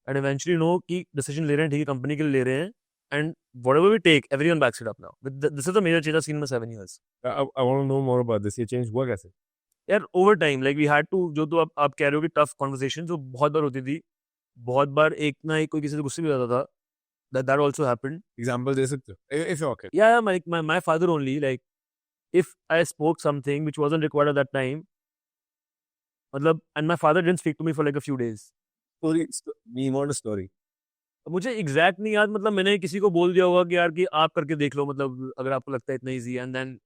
and eventually know कि decision ले रहे हैं ठीक है, कंपनी के लिए ले रहे हैं, and whatever we take, everyone backs it up now. This is the major change I've seen in my 7 years. I want to know more about this. ये change हुआ कैसे? यार over time like we had to, जो तो आप कह रहे हो कि tough conversations जो बहुत बार होती थी, बहुत बार एक ना एक कोई किसी से गुस्से भी जाता था. That also happened. Example दे सकते हो if you're okay? Yeah, my father only, like if I spoke something which wasn't required at that time, मतलब, and my father didn't speak to me for like a few days. Me want a story. मुझे exact नहीं याद, मतलब मैंने किसी को बोल दिया होगा कि यार कि आप करके देख लो, मतलब अगर आपको लगता है इतना easy, and then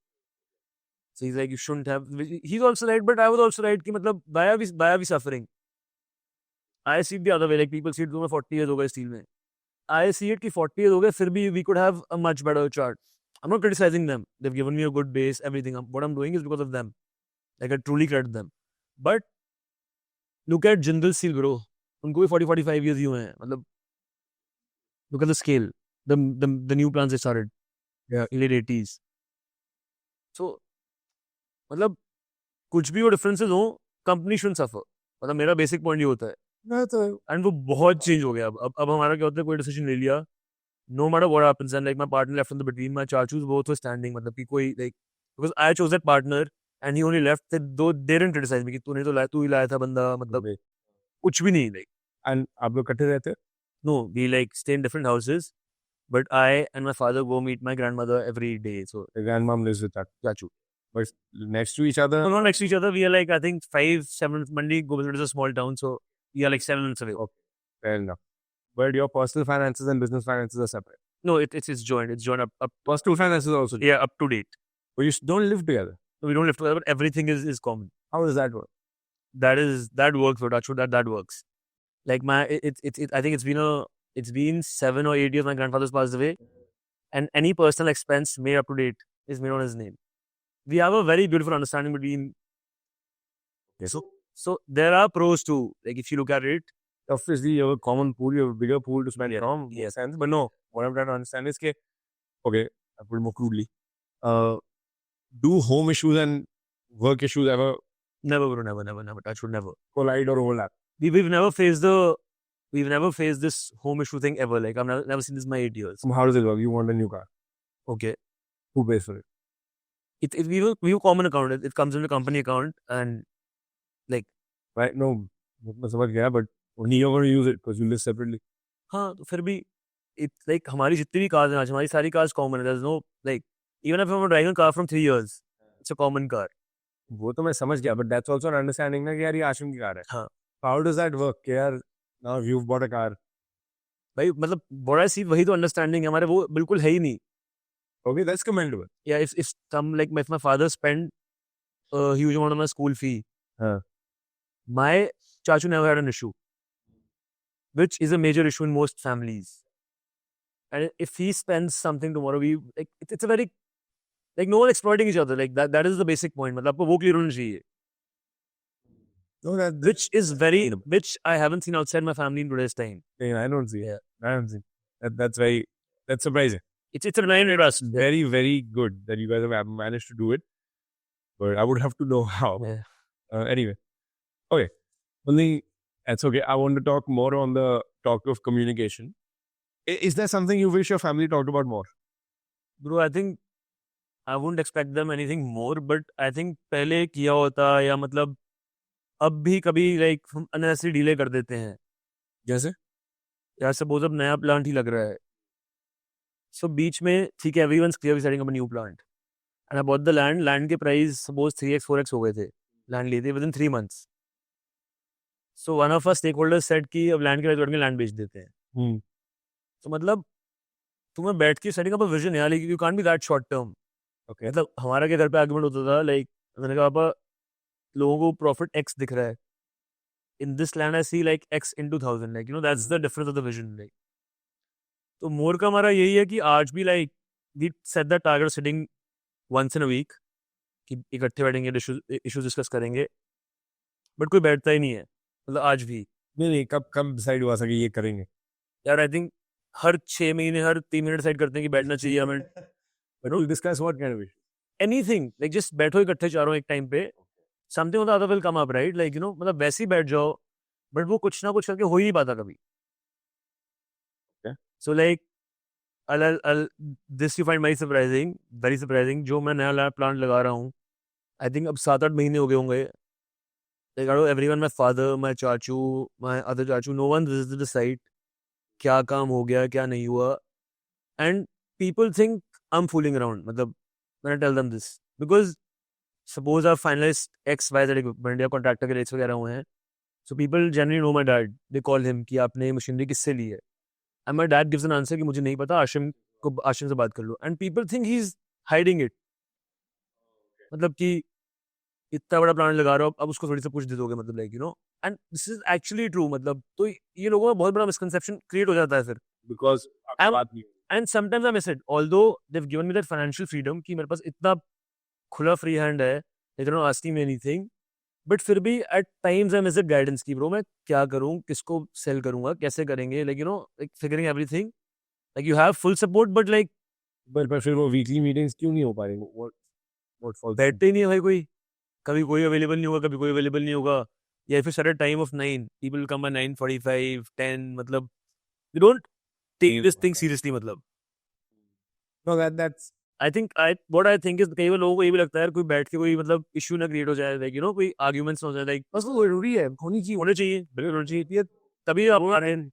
So he's like, you shouldn't have. He's also right, but I was also right. कि मतलब why are we suffering? I see it the other way. Like people see it, तुम्हें 40 years हो गए steel में. I see it कि 40 years हो गए, फिर भी we could have a much better chart. I'm not criticizing them. They've given me a good base, everything. What I'm doing is because of them. Like I truly credit them. But look at Jindal Steel, bro. उनको भी 40-45 years ही हुए हैं. मतलब look at the scale. The new plants they started. Yeah. In late 80s. So मतलब कुछ भी वो differences हो, company shouldn't suffer. मतलब मेरा basic point ये होता है. एंड वो बहुत चेंज हो गया. अब हमारा क्या होता है, कोई डिसीजन ले लिया, no matter what happens, and like my partner left in the between, my चाचूज बोथ वर स्टैंडिंग, मतलब कि कोई like because I chose that partner and he only left, though they didn't criticise मी कि तूने तो लाया, तू ही लाया था बंदा, मतलब कुछ भी नहीं. लाइक एंड आप लोग इकट्ठे रहते? No, we like stay in different houses, but I and my father go meet my grandmother every day. So grandmom lives with चाचू, but next to each other? No, not next to each other. We are like, I think 5-7 Mandi Govind is a small town, so we are like 7 minutes away. Okay, fair enough. But your personal finances and business finances are separate? No, it's joined. It's joined up. Personal finances also? Yeah, up to date. But you don't live together? No, we don't live together, but everything is common. How does that work? That works for Touchwood. That works. Like I think it's been 7 or 8 years my grandfather's passed away, and any personal expense made up to date is made on his name. We have a very beautiful understanding between. Yes. So there are pros too. Like if you look at it, obviously you have a common pool, you have a bigger pool to spend from. Yes. Sense. But no, what I'm trying to understand is that, okay, I put it more crudely. Do home issues and work issues ever never, bro, never. Touchwood, never collide or overlap? We've never faced this home issue thing ever. Like I've never seen this in my 8 years. How does it work? You want a new car. Okay. Who pays for it? We have a common account. It comes in the company account, and like right. No, मैं समझ गया, but only you're going to use it because you live separately. हाँ, तो फिर भी it's like हमारी जितनी भी cars हैं आज, हमारी सारी cars common है. There's no like, even if I'm driving a car from 3 years, it's a common car. वो तो मैं समझ गया, but that's also an understanding ना कि यार ये आशिम की कार है. हाँ. How does that work? कि यार now you've bought a car. भाई मतलब what I see वही तो understanding है. हमारे वो बिल्कुल है ही नहीं. Okay, that's commendable. Yeah, if my father spent a huge amount on my school fee, my chachu never had an issue, which is a major issue in most families. And if he spends something tomorrow, we like it's a very like no one exploiting each other. Like that is the basic point. मतलब आपको वो clear होना चाहिए. No, which I haven't seen outside my family in today's time. Yeah, I don't see. Yeah, I haven't seen. That's surprising. It's a nine trust. Very, very good that you guys have managed to do it. But I would have to know how. Yeah. Anyway, okay. That's okay. I want to talk more on the talk of communication. Is there something you wish your family talked about more? Bro, I think I wouldn't expect them anything more, but I think पहले किया होता या मतलब अब भी कभी like हम unnecessary delay कर देते हैं. जैसे? यार suppose अब नया plant ही लग रहा है. So बीच में ठीक है, everyone's clear we're setting up a new plant. And I bought the land. Land के price suppose 3x 4x हो गए थे. Land लिए थे within 3 months. So one of our stakeholders said कि अब land के price बढ़ गए, land बेच देते हैं. तो मतलब तुम्हें बैठ के setting up a vision यार, you can't be that short term. Okay. मतलब हमारा क्या घर पे argument होता था, like मैंने कहा पापा लोगों को profit X दिख रहा है. In this land I see like X into 1000. Like that's the difference of the vision. Like तो मोर का हमारा यही है कि आज भी like we set the target sitting once in a week कि इकट्ठे बैठेंगे, issues discuss करेंगे, but कोई बैठता ही नहीं है. मतलब आज भी नहीं कब डिसाइड हुआ कि ये करेंगे यार? आई थिंक हर 6 महीने हर 3 महीने डिसाइड करते हैं कि बैठना चाहिए हमें. But we'll discuss what kind of issue? Anything, like just बैठो इकट्ठे चारों एक टाइम पे, something or the other will come up, right? Like मतलब वैसे ही बैठ जाओ, but वो कुछ ना कुछ करके हो ही नहीं पाता कभी. Okay. So like this you find very surprising. जो मैं नया प्लांट लगा रहा हूँ, I think अब 7-8 महीने हो गए होंगे. Like everyone, my father, my chachu, my other chachu, no one visited the site. क्या काम हो गया, क्या नहीं हुआ. And people think I'm fooling around. मतलब when I tell them this, because suppose I've finalized X, Y, Z equipment या contractor के rates वगैरह हुए हैं. So people generally know my dad. They call him कि आपने machinery किससे ली है. And my dad gives an answer कि मुझे नहीं पता, आशिम से बात कर लो. And people think he's hiding it. मतलब कि इतना बड़ा प्लांट लगा रहे हो अब उसको थोड़ी सा कुछ दे दोगे मतलब like and this is actually true मतलब तो ये लोगों में बहुत बड़ा मिसकंसेप्शन क्रिएट हो जाता है फिर Because and sometimes I miss it although they have given me that financial freedom कि मेरे पास इतना खुला फ्री हैंड है they don't asking me anything but फिर भी at times I miss it guidance की ब्रो मैं क्या करूं किसको सेल करूंगा कैसे करेंगे like like figuring everything like you have full support but like but फिर वो weekly meetings क्यों नहीं हो पा रही? What falls? बैठते ही नहीं है भाई कोई कभी कोई अवेलेबल नहीं होगा कभी कोई अवेलेबल नहीं होगा या फिर sir time off 9 people come by 9:45 10 मतलब you don't take this thing seriously मतलब No, that's I think I think is कई बार लोगों को ये भी लगता है यार कोई बैठ के कोई मतलब इश्यू ना क्रिएट हो जाए लाइक कोई आर्ग्यूमेंट्स ना हो जाए लाइक बस वो जरूरी है होने चाहिए बिल्कुल होने चाहिए तभी आप आ रहे हैं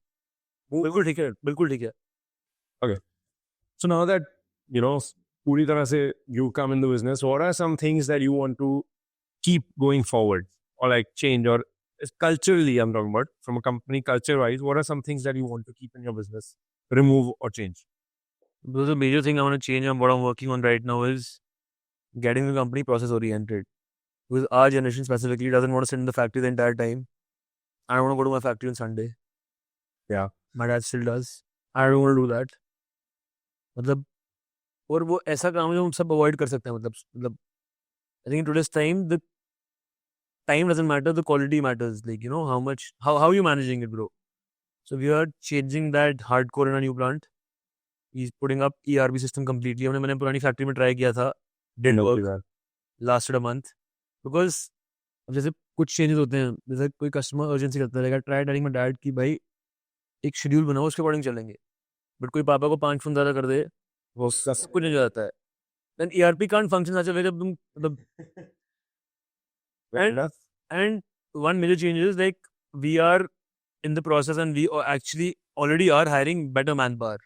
बिल्कुल ठीक है बिल्कुल ठीक है so now that पूरी तरह से you come in the business. What are some things that you want to keep going forward or like change or culturally? I'm talking about from a company culture wise. What are some things that you want to keep in your business, remove or change? The major thing I want to change and what I'm working on right now is getting the company process oriented. Because our generation specifically doesn't want to sit in the factory the entire time. I don't want to go to my factory on Sunday. Yeah. My dad still does. I don't want to do that. मतलब और वो ऐसा काम है जो हम सब avoid कर सकते हैं मतलब I think in today's time the time doesn't matter, the quality matters. Like how much how you managing it, bro. So we are changing that hardcore in a new plant. He's putting up ERP system completely. हमने मैंने पुरानी factory में try किया था didn't work. Lasted a month because अब जैसे कुछ changes होते हैं जैसे कोई कस्टमर अर्जेंसी करता है ट्राई टेलिंग माय डैड कि भाई एक शेड्यूल बनाओ उसके अकॉर्डिंग चलेंगे बट कोई पापा को 5 फोन ज़्यादा कर दे वो सब कुछ नहीं हो जाता है देन ERP कांट फंक्शन ऐसे जब तुम मतलब and one major change is like we are in the process and we actually already are hiring better manpower.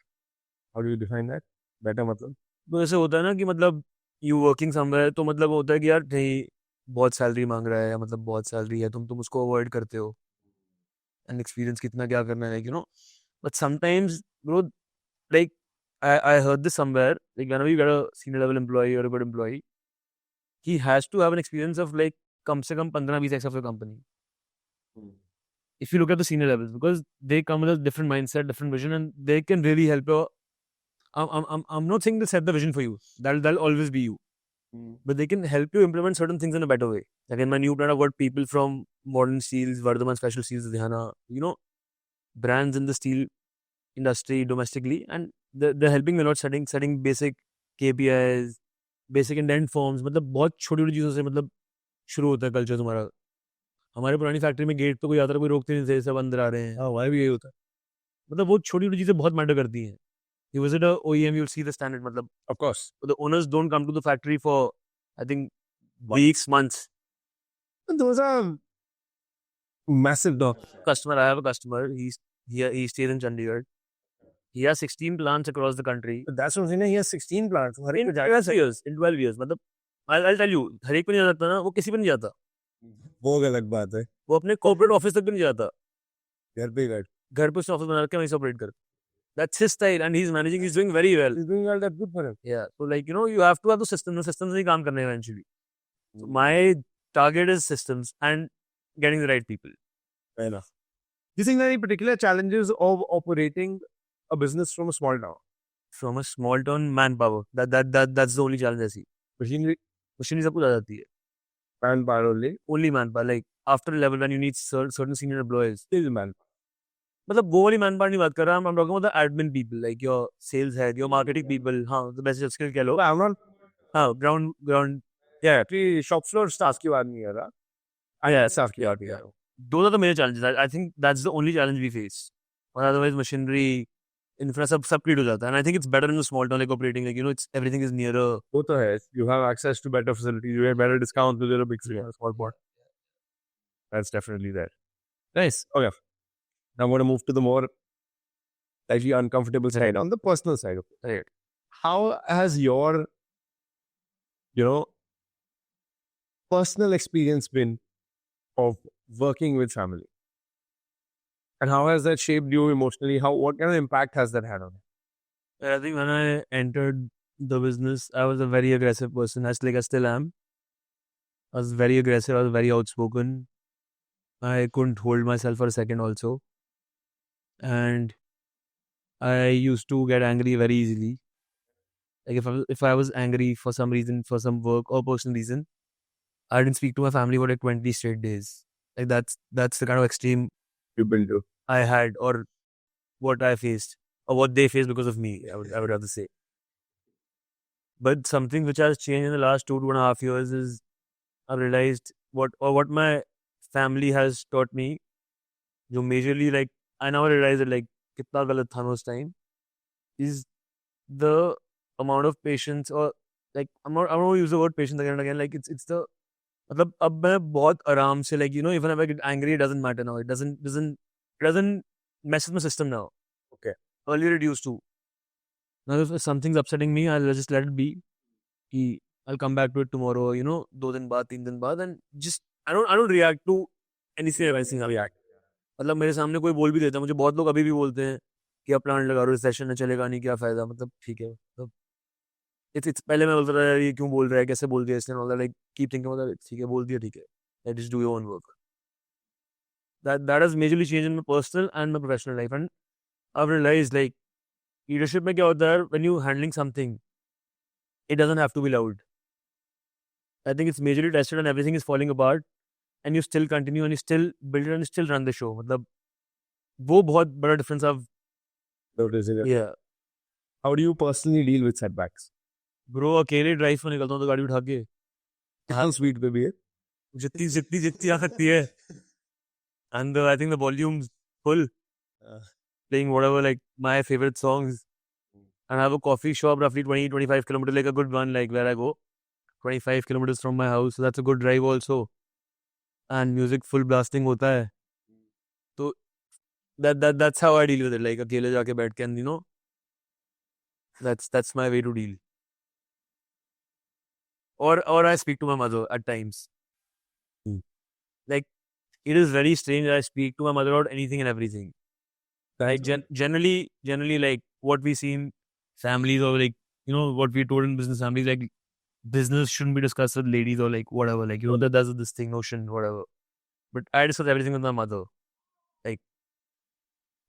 How do you define that? Better मतलब? तो ऐसे होता है ना कि मतलब you working somewhere तो मतलब होता है कि यार नहीं बहुत सैलरी मांग रहा है या मतलब बहुत सैलरी है तुम उसको अवॉइड करते हो एंड एक्सपीरियंस कितना क्या करना है like but sometimes bro like I heard this somewhere like whenever you get a senior level employee or a good employee he has to have an experience of like कम से कम 15-20x of your company. If you look at the senior levels, because they come with a different mindset, different vision, and they can really help you. I'm not saying they'll set the vision for you. That'll always be you. But they can help you implement certain things in a better way. Like in my new brand, I've got people from Modern Steels, Vardhaman Special Steels, Ludhiana, brands in the steel industry domestically, and they're helping me a lot setting basic KPIs, basic indent forms. मतलब बहुत छोटी-छोटी चीज़ों से मतलब शुरू होता है culture तुम्हारा हमारे पुरानी फैक्ट्री में गेट पे कोई आता कोई रोकते नहीं थे सब अंदर आ रहे हैं हमारे भी यही होता है मतलब वो छोटी-छोटी चीज़ें बहुत मैटर करती हैं you visit a OEM you'll see the standard मतलब of course the owners don't come to the factory for I think weeks months those are massive dog customer I have a customer he stays in Chandigarh he has 16 plants across the country that's what I'm saying he has 16 plants in 12 years मतलब I'll tell you हर एक पे नहीं जाता ना वो किसी पे नहीं जाता वो अलग बात है वो अपने कॉर्पोरेट ऑफिस तक भी नहीं जाता घर पे उसने ऑफिस बना रखे वहीं से ऑपरेट कर that's his style and he's managing he's doing very well that's good for him yeah so like you have to have the systems से ही काम करने eventually so my target is systems and getting the right people fair enough do you think there are any particular challenges of operating a business from a small town manpower that's the only challenge I see machinery सब कुछ आ जाती है manpower only manpower like after a level when you need certain senior employees still manpower मतलब वो वाली manpower नहीं बात कर रहा I'm talking about the admin people like your sales head your marketing people हाँ the basic skill कह लो I'm not हाँ ground yeah actually shop floor staff की बात नहीं कर रहा yeah staff की बात कर रहा हूँ those are the major challenges I think that's the only challenge we face or otherwise machinery infra सब create हो जाता है and I think it's better in a small town like operating like it's everything is nearer वो तो है you have access to better facilities you get better discounts with a big small port that's definitely there nice okay now I'm going to move to the more slightly uncomfortable side on the personal side of it right how has your personal experience been of working with family and how has that shaped you emotionally what kind of impact has that had on you I think when I entered the business I was a very aggressive person I still am I was very aggressive. I was very outspoken. I couldn't hold myself for a second also. And I used to get angry very easily. Like if I was angry for some reason, for some work or personal reason, I didn't speak to my family for like 20 straight days. Like that's the kind of extreme People do. I had, or what I faced, or what they faced because of me. I would rather say. But something which has changed in the last 2.5 years is I've realized what my family has taught me. जो majorly like I now realize that like कितना गलत था मैं उस time is the amount of patience, or like I'm not gonna use the word patience again and again. Like it's the मतलब अब मैं बहुत आराम से like even if I get angry it doesn't matter now. It doesn't mess with my system now. Okay. Earlier it used to. Now if something's upsetting me, I'll just let it be. I'll come back to it tomorrow. 2 दिन बाद 3 दिन बाद, and just I don't react to anything. React. मतलब मेरे सामने कोई बोल भी देता है, मुझे बहुत लोग अभी भी बोलते हैं कि अब प्लांट लगा, रिसेशन में चलेगा नहीं, क्या फायदा, मतलब ठीक है, मतलब इट्स पहले मैं बोलता था यार ये क्यों बोल रहा है, कैसे बोल दिया इसने, ऑल लाइक कीप थिंकिंग मतलब ठीक है बोल दिया, ठीक है, just do your own work. That has majorly changed in my personal and my professional life, and I've realized like leadership में क्या होता है, when you handling something it doesn't have to be loud. I think it's majorly tested and everything is falling apart and you still continue and you still build it and you still run the show. मतलब वो बहुत बड़ा difference I've Noticing it. yeah. How do you personally deal with setbacks? Bro अकेले drive में निकलता हूँ तो गाड़ी उठा के How sweet पे भी है? जितनी आ सकती है, and I think the volume's full, playing whatever like my favorite songs, and I have a coffee shop roughly 20-25 kilometers, like a good one, like where I go 25 kilometers from my house, so that's a good drive also, and music full blasting होता है, तो that's how I deal with it, like अकेले जाके बैठ के, and that's my way to deal. Or I speak to my mother at times. Like it is very strange that I speak to my mother about anything and everything. Like generally like what we see in families, or like what we told in business families, like business shouldn't be discussed with ladies or like whatever, like that does this thing notion, whatever. But I discuss everything with my mother. Like,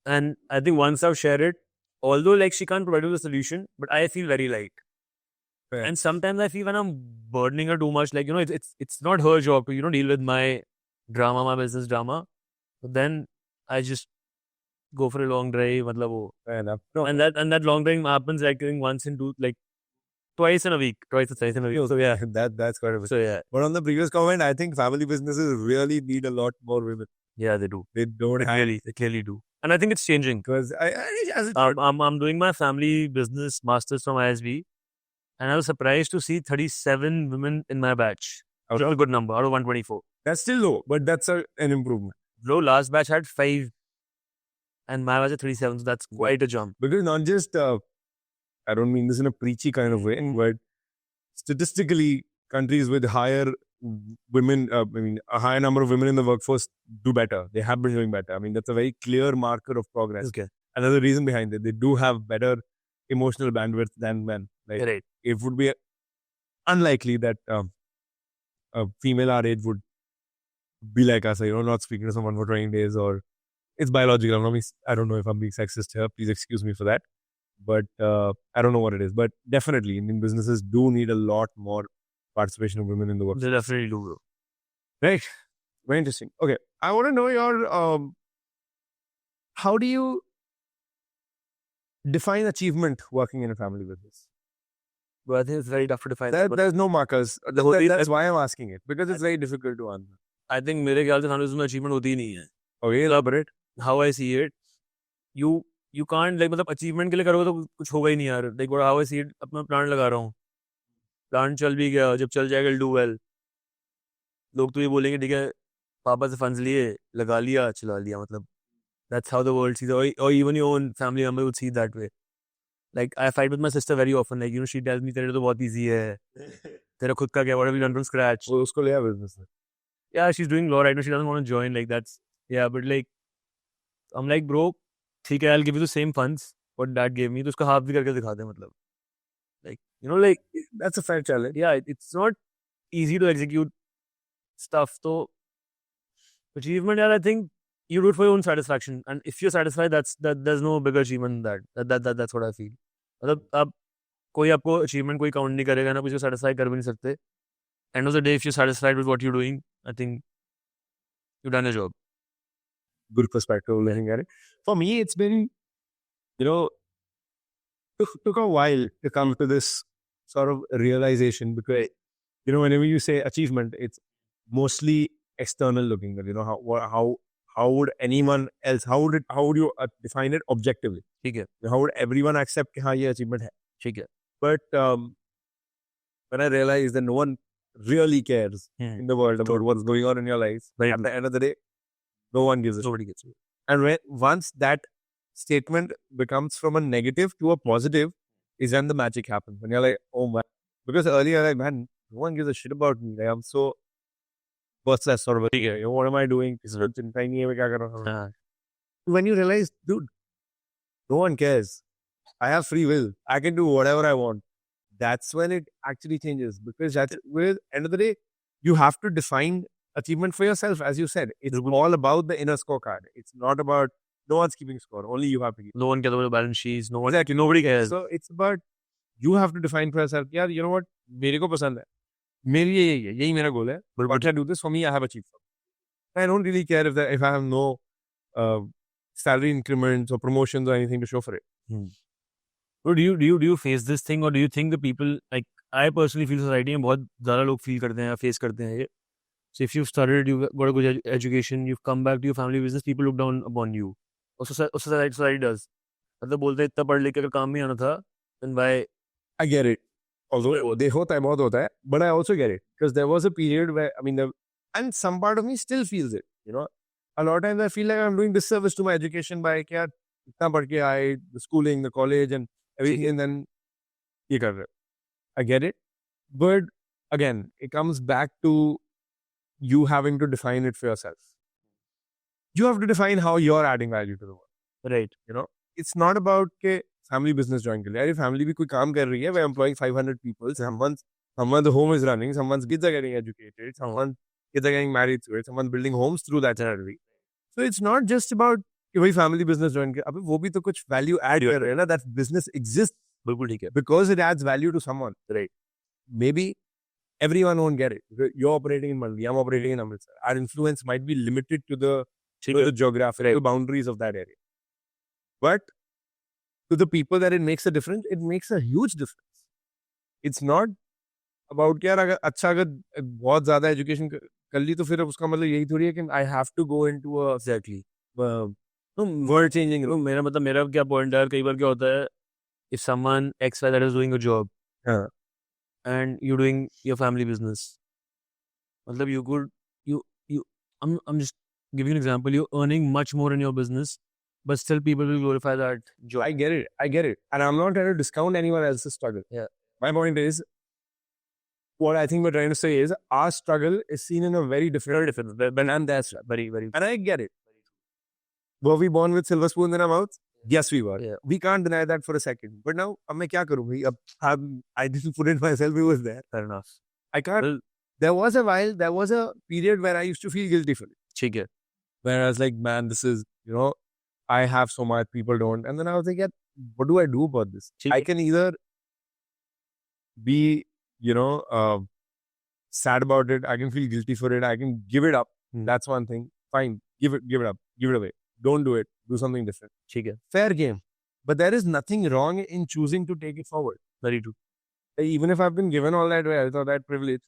and I think once I've shared it, although like she can't provide you the solution, but I feel very light. Fair. And sometimes I feel when I'm burdening her too much, like it's not her job to deal with my drama, my business drama. But then I just go for a long drive, मतलब वो. Fair enough. No. And that long drive happens like once in twice in a week. So yeah. That's quite a bit. So yeah. But on the previous comment, I think family businesses really need a lot more women. Yeah, they do. They don't have, They clearly do. And I think it's changing. because I'm doing my family business masters from ISB, and I was surprised to see 37 women in my batch. Which is a good number out of 124. that's still low, but that's an improvement. Bro, last batch had 5, and my batch had 37, so that's quite a jump. Because not just, I don't mean this in a preachy kind of way, but statistically, countries with higher women, a higher number of women in the workforce do better. They have been doing better. I mean, that's a very clear marker of progress. Okay. And there's a reason behind it. They do have better emotional bandwidth than men. Like, Right. it would be unlikely that a female our age would be like us, not speaking to someone for 20 days, or it's biological. I don't know if I'm being sexist here. Please excuse me for that. But I don't know what it is. But definitely, Indian businesses do need a lot more participation of women in the workforce. They definitely do, bro. Right. Very interesting. Okay. I want to know your, how do you define achievement working in a family business? But I think it's very tough to define. There's no markers. The whole thing- That's why I'm asking it. Because it's very difficult to answer. I think मेरे ख्याल से family में achievement होती ही नहीं है. Okay, elaborate. How I see it, you can't like मतलब achievement के लिए करोगे तो कुछ होगा ही नहीं यार. Like how I see it, अपना प्लांट लगा रहा हूँ. प्लांट चल भी गया, जब चल जाएगा do well. लोग तो ये बोलेंगे ठीक है, पापा से funds लिए, लगा लिया, चला लिया, मतलब that's how the world sees it. Or even your own family member would see it that way. Like I fight with my sister very often. Like she tells me तेरे तो बहुत easy है. तेरा खुद का क्या? What have you done from scratch? वो उसको ले business. Yeah, she's doing law right now. She doesn't want to join. Like that's but like I'm like bro, ठीक है, I'll give you the same funds what dad gave me. तो उसका half भी करके दिखा दे, मतलब like like That's a fair challenge. yeah, it's not easy to execute stuff. So achievement, yeah, I think you do it for your own satisfaction, and if you're satisfied, there's no bigger achievement than that. That's what I feel. मतलब अब कोई आपको achievement कोई count नहीं करेगा ना, कुछ satisfy कर भी नहीं सकते. End of the day, if you're satisfied with what you're doing, I think you've done your job. Good perspective looking at it. For me, it's been, took a while to come to this sort of realization, because, whenever you say achievement, it's mostly external looking. How would anyone else, how would you define it objectively? ठीक है. How would everyone accept कि हाँ ये achievement है? ठीक है. But when I realized that no one really cares in the world about what's going on in your life, at the end of the day, no one gives a shit. Nobody gets it. And once that statement becomes from a negative to a positive, is when the magic happens. When you're like, oh man, because earlier, like, man, no one gives a shit about me. Like, I'm so worthless or whatever. What am I doing? When you realize, dude, no one cares. I have free will. I can do whatever I want. That's when it actually changes, because at the end of the day, you have to define achievement for yourself. As you said, it's all about the inner scorecard. It's not about, no one's keeping score. Only you have to keep. No one cares about the balance sheets. No one, exactly, nobody cares. So it's about, you have to define for yourself. Yeah, you know what? मेरे को पसंद है. मेरी यही है. यही मेरा goal है. But once I do this, for me, I have achieved something. I don't really care if I have no salary increments or promotions or anything to show for it. So do you face this thing, or do you think the people, like, I personally feel society में बहुत ज़्यादा लोग feel करते हैं या face करते हैं ये. So if you've studied, you've got a good education, you've come back to your family business, people look down upon you. Or society does. मतलब बोलते हैं इतना पढ़ लिख के अगर काम नहीं आना था, then why? I get it. Although they होता है, बहुत होता है, but I also get it, because there was a period where, and some part of me still feels it. A lot of times I feel like I'm doing disservice to my education by क्या इतना पढ़ के आए, the schooling, the college, and everything, and then ये कर रहे. I get it, but again, it comes back to you having to define it for yourself. You have to define how you're adding value to the world. Right. It's not about के family business join कर लिया. अरे family भी कोई काम कर रही है. We're employing 500 people. Someone's home is running. Someone's kids are getting educated. Someone's kids are getting married through it. Someone's building homes through that charity. So it's not just about कि वही family business join कर. अबे वो भी तो कुछ value add कर रहे हैं ना. That business exists. बिल्कुल ठीक है. Because it adds value to someone. Right. Maybe everyone won't get it. You're operating in Mandi. I'm operating in Amritsar. Our influence might be limited to the geographical boundaries of that area. But to the people that it makes a difference, it makes a huge difference. It's not about कि यार अगर बहुत ज़्यादा education कर ली तो फिर उसका मतलब यही थोड़ी है कि I have to go into a Exactly. world changing. मेरा क्या point है, कई बार क्या होता है, if someone X, Y, that is doing a job, and you're doing your family business, मतलब I'm just giving you an example. You're earning much more in your business, but still people will glorify that job. I get it. And I'm not trying to discount anyone else's struggle. Yeah. My point is, what I think we're trying to say is, our struggle is seen in a very different. And that's very, very. And I get it. Were we born with silver spoons in our mouths? Yes, we were. Yeah. We can't deny that for a second. But now, अब मैं क्या करूँ भाई? I didn't put it myself. It was there. Fair enough. I can't. There was a period where I used to feel guilty for it. ठीक है. Where I was like, man, this is, I have so much, people don't. And then I was like, yeah, what do I do about this? I can either be, sad about it. I can feel guilty for it. I can give it up. That's one thing. Fine. Give it up. Give it away. Don't do it. Do something different. ठीक है. Fair game. But there is nothing wrong in choosing to take it forward. Very true. Even if I've been given all that wealth or that privilege,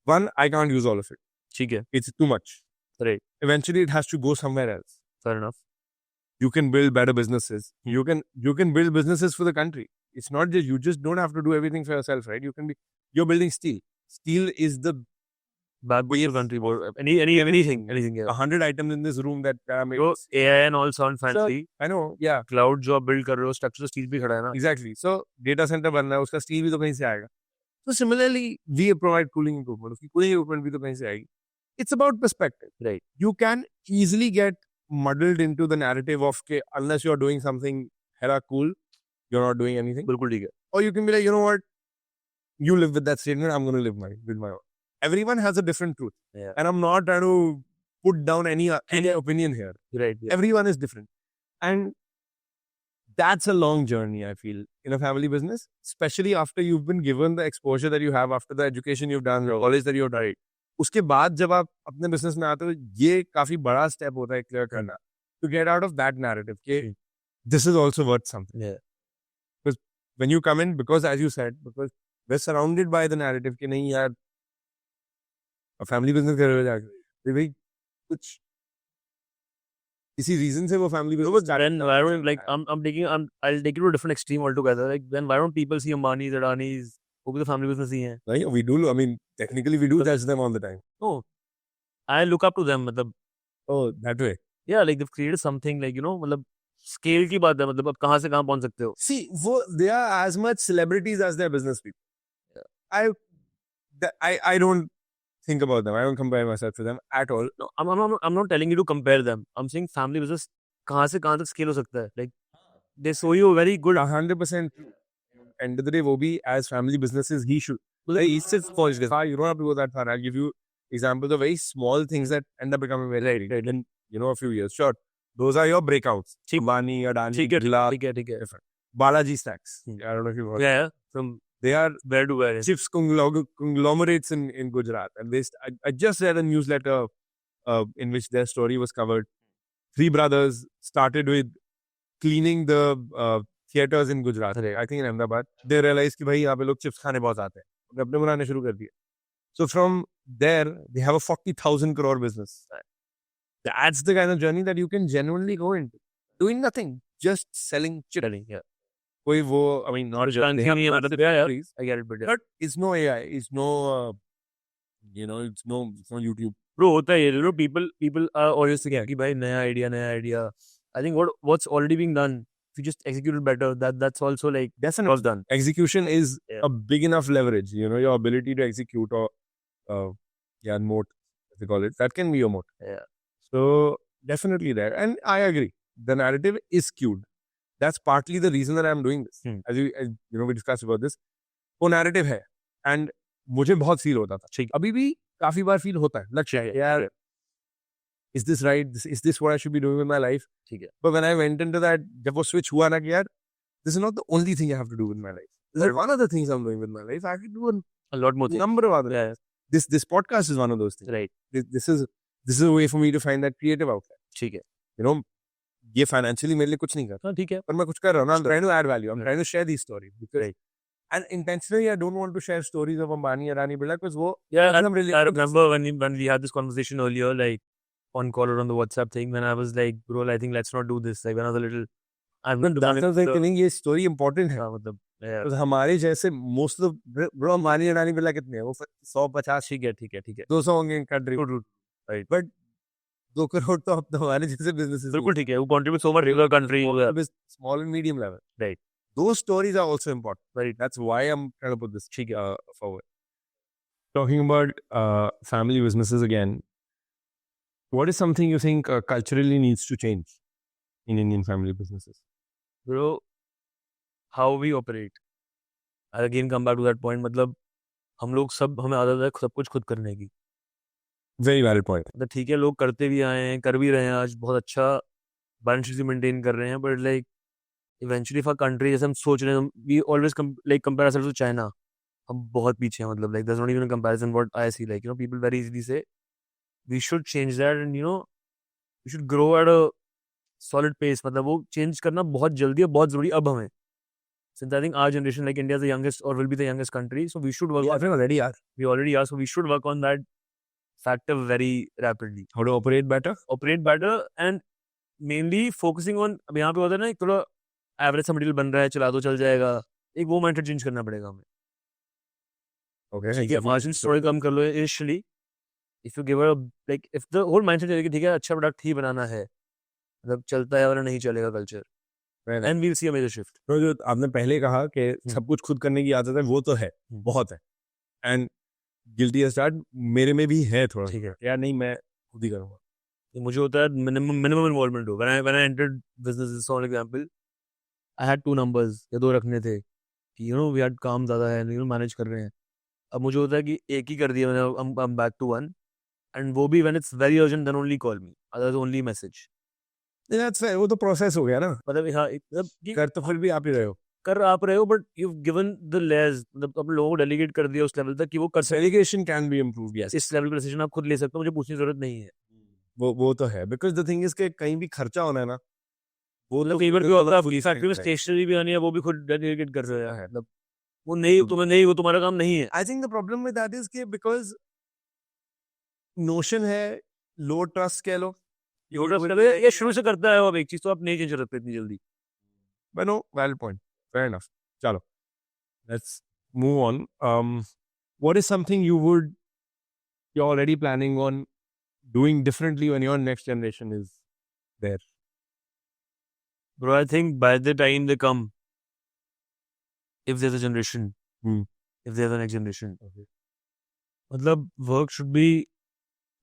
one, I can't use all of it. ठीक है. It's too much. Right. Eventually, it has to go somewhere else. Fair enough. You can build better businesses. You can build businesses for the country. It's not just, you just don't have to do everything for yourself, right? You're building steel. Steel is the backbone of the country. Anything. Yeah. 100 items in this room that make AI and all sound fancy. So, I know, yeah. Cloud जो आप build कर रहे हो, structure steel भी खड़ा है ना. Exactly. So data center बन रहा है, उसका steel भी तो कहीं से आएगा. So similarly, we provide cooling equipment. उसकी cooling equipment भी तो कहीं से आएगी. It's about perspective. Right. You can easily get muddled into the narrative of unless you're doing something hella cool, you're not doing anything. बिल्कुल ठीक है. Or you can be like, you know what? You live with that statement, I'm going to live with my own. everyone has a different truth. Yeah. And I'm not trying to put down any opinion here. Right. Yeah. Everyone is different. And that's a long journey, I feel, in a family business, especially after you've been given the exposure that you have, after the education you've done, the college that you've done. उसके बाद जब आप अपने business में आते हो, ये काफी बड़ा step होता है clear करना. To get out of that narrative, कि this is also worth something. Yeah. Because when you come in, because as you said, because we're surrounded by the narrative कि नहीं यार, a family business कर रहे हो जाके, भाई कुछ किसी reason से वो family business Then why don't like I'll take it to a different extreme altogether. Like then why don't people see Ambani's, Adani's, वो भी तो family business ही हैं. Right? We do. I mean, technically, we do judge them all the time. No, I look up to them. मतलब Oh, that way. yeah, like they've created something like मतलब scale की बात है. मतलब अब कहाँ से कहाँ पहुँच सकते हो. See, they are as much celebrities as their business people. Yeah. I don't think about them. I don't compare myself to them at all. No, I'm not telling you to compare them. I'm saying family business कहाँ से कहाँ तक scale हो सकता है. Like they show you a very good 100%. End of the day, वो भी as family businesses, he should. He's just polished. You don't have to go that far. I'll give you examples of very small things that end up becoming very right in a few years. Sure, those are your breakouts. Ambani, Adani, Gila, different. Balaji Snacks. I don't know if you've heard. Yeah, from they are where to where. chips conglomerates in Gujarat, and I just read a newsletter in which their story was covered. 3 brothers started with cleaning the theaters in Gujarat. I think in Ahmedabad. They realized कि भाई यहाँ पे लोग chips खाने बहुत आते हैं. अपने बनाने शुरू कर दिए. So from there, they have a 40,000 crore business. That's the kind of journey that you can genuinely go into. Doing nothing, just selling chips. Yeah. कोई वो, I mean, not just. They have I get it, but it's no AI. It's no, it's no YouTube. Bro, होता है ये. People are always saying कि भाई नया idea. I think what's already being done, if you just execute it better, that's also like Definitely was done. Execution is a big enough leverage. Your ability to execute or moat, as they call it, that can be your moat. Yeah. So definitely there, and I agree. The narrative is skewed. That's partly the reason that I'm doing this. As we discussed about this. वो narrative है, and मुझे बहुत feel होता था. अभी भी काफी बार feel होता है. लक्ष्य है यार. Is this right? Is this what I should be doing with my life? But when I went into that, जब वो switch हुआ ना कि यार, this is not the only thing I have to do with my life. There are one of the things I'm doing with my life. I can do a lot more things. Number of other. Yeah. This podcast is one of those things. Right. This is a way for me to find that creative outlet. ठीक है. ये financially मेरे लिए कुछ नहीं करता. ठीक है. पर मैं कुछ कर रहा हूँ. I'm trying to add value. I'm trying to share these stories. Because, and intentionally, I don't want to share stories of Ambani, Adani, Birla, because I remember when we had this conversation earlier, like on call or on the WhatsApp thing, when I was like, bro, I think let's not do this. Like when I was a little, ये story important है. because हमारे जैसे most of the bro Ambani Adani Birla कितने हैं? वो 150 ठीक है 200 होंगे in country. Right. But 2 crore तो अब तो हमारे जैसे businesses. बिल्कुल ठीक है. वो contribute so much regular country. Small and medium level. Right. Those stories are also important. Right. That's why I'm trying to put this forward. Talking about family businesses again, what is something you think culturally needs to change in Indian family businesses? Bro, how we operate. I again come back to that point. मतलब हमें आदत है सब कुछ खुद करने की. Very valid point. मतलब ठीक है लोग करते भी आए हैं, कर भी रहे हैं आज बहुत अच्छा बैलेंस शीट मेंटेन कर रहे हैं, but like eventually for country जैसे हम सोच रहे हैं, we always like compare ourselves to China. हम बहुत पीछे हैं. मतलब like that's not even a comparison what I see. Like people very easily say we should change that and we should grow at a solid pace. मतलब वो change करना बहुत जल्दी और बहुत जरूरी अब हमें. Since I think our generation, like India is the youngest or will be the youngest country, so we should work. We already are. So we should work on that factor very rapidly. How to operate better? Operate better and mainly focusing on. अब यहाँ पे होता है ना, थोड़ा average सा material बन रहा है, चला दो चल जाएगा. एक वो माइंडसेट चेंज करना पड़ेगा हमें. Okay. मार्जिन थोड़े कम कर लो initially. If you give her like if the whole mindset है कि ठीक है अच्छा प्रोडक्ट ही बनाना है, मतलब चलता है और नहीं चलेगा culture. And we'll see a major shift. तो जो आपने पहले कहा कि सब कुछ खुद करने की आदत है, वो तो है, बहुत है. And guilty as charged मेरे में भी है थोड़ा. ठीक है. यार नहीं मैं खुद ही करूँगा. मुझे होता है minimum involvement हो. When I entered business, for example, I had 2 numbers या 2 रखने थे कि we had काम ज़्यादा है, manage कर रहे हैं. अब मुझे होता है कि एक ही कर दिया मैंने, I'm back to one, and वो भी when it's very urgent then only call me, otherwise only message. That's fair. वो तो प्रोसेस हो गया ना, मतलब हाँ मतलब कि कर तो फिर भी आप ही रहे हो. कर आप रहे हो, but you given the layers, मतलब अपने लोगों को डेलीगेट कर दिया उस लेवल तक कि वो कर सके. Delegation can be improved, yes. इस लेवल का डिसीजन आप खुद ले सकते हो, मुझे पूछने की जरूरत नहीं है. वो तो है, because the thing is कि कहीं भी खर्चा होना है ना, वो मतलब तो कई बार क्या होता है, fully फैक्ट्री में right. स्टेशनरी भी आनी है, वो भी खुद डेलीगेट कर रहा है. मतलब वो नहीं, तुम्हें नहीं, वो तुम्हारा काम नहीं है. I think the problem with that is कि because notion है low trust कह लो, ये शुरू से करता है, अब एक चीज तो आप नहीं चेंज कर सकते इतनी जल्दी. but no, valid point. Fair enough. चलो, let's move on. What is something you're already planning on doing differently when your next generation is there? Bro, I think by the time they come, if there's a generation, if there's a next generation, मतलब work should be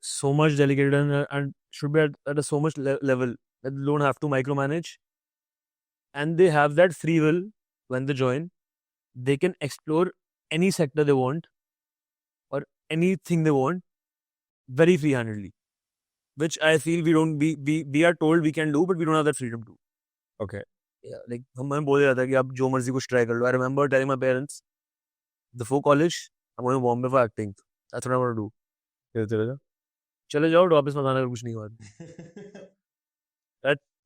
so much delegated and should be at a so much level that they don't have to micromanage, and they have that free will when they join. They can explore any sector they want or anything they want very free-handedly, which I feel we are told we can do, but we don't have that freedom to. Okay. Yeah, like मैं बोल रहा था कि आप जो मर्जी कुछ try कर लो. I remember telling my parents before college, I'm going to Bombay for acting. That's what I want to do. चले जाओ वापस मत आना अगर कुछ नहीं हुआ.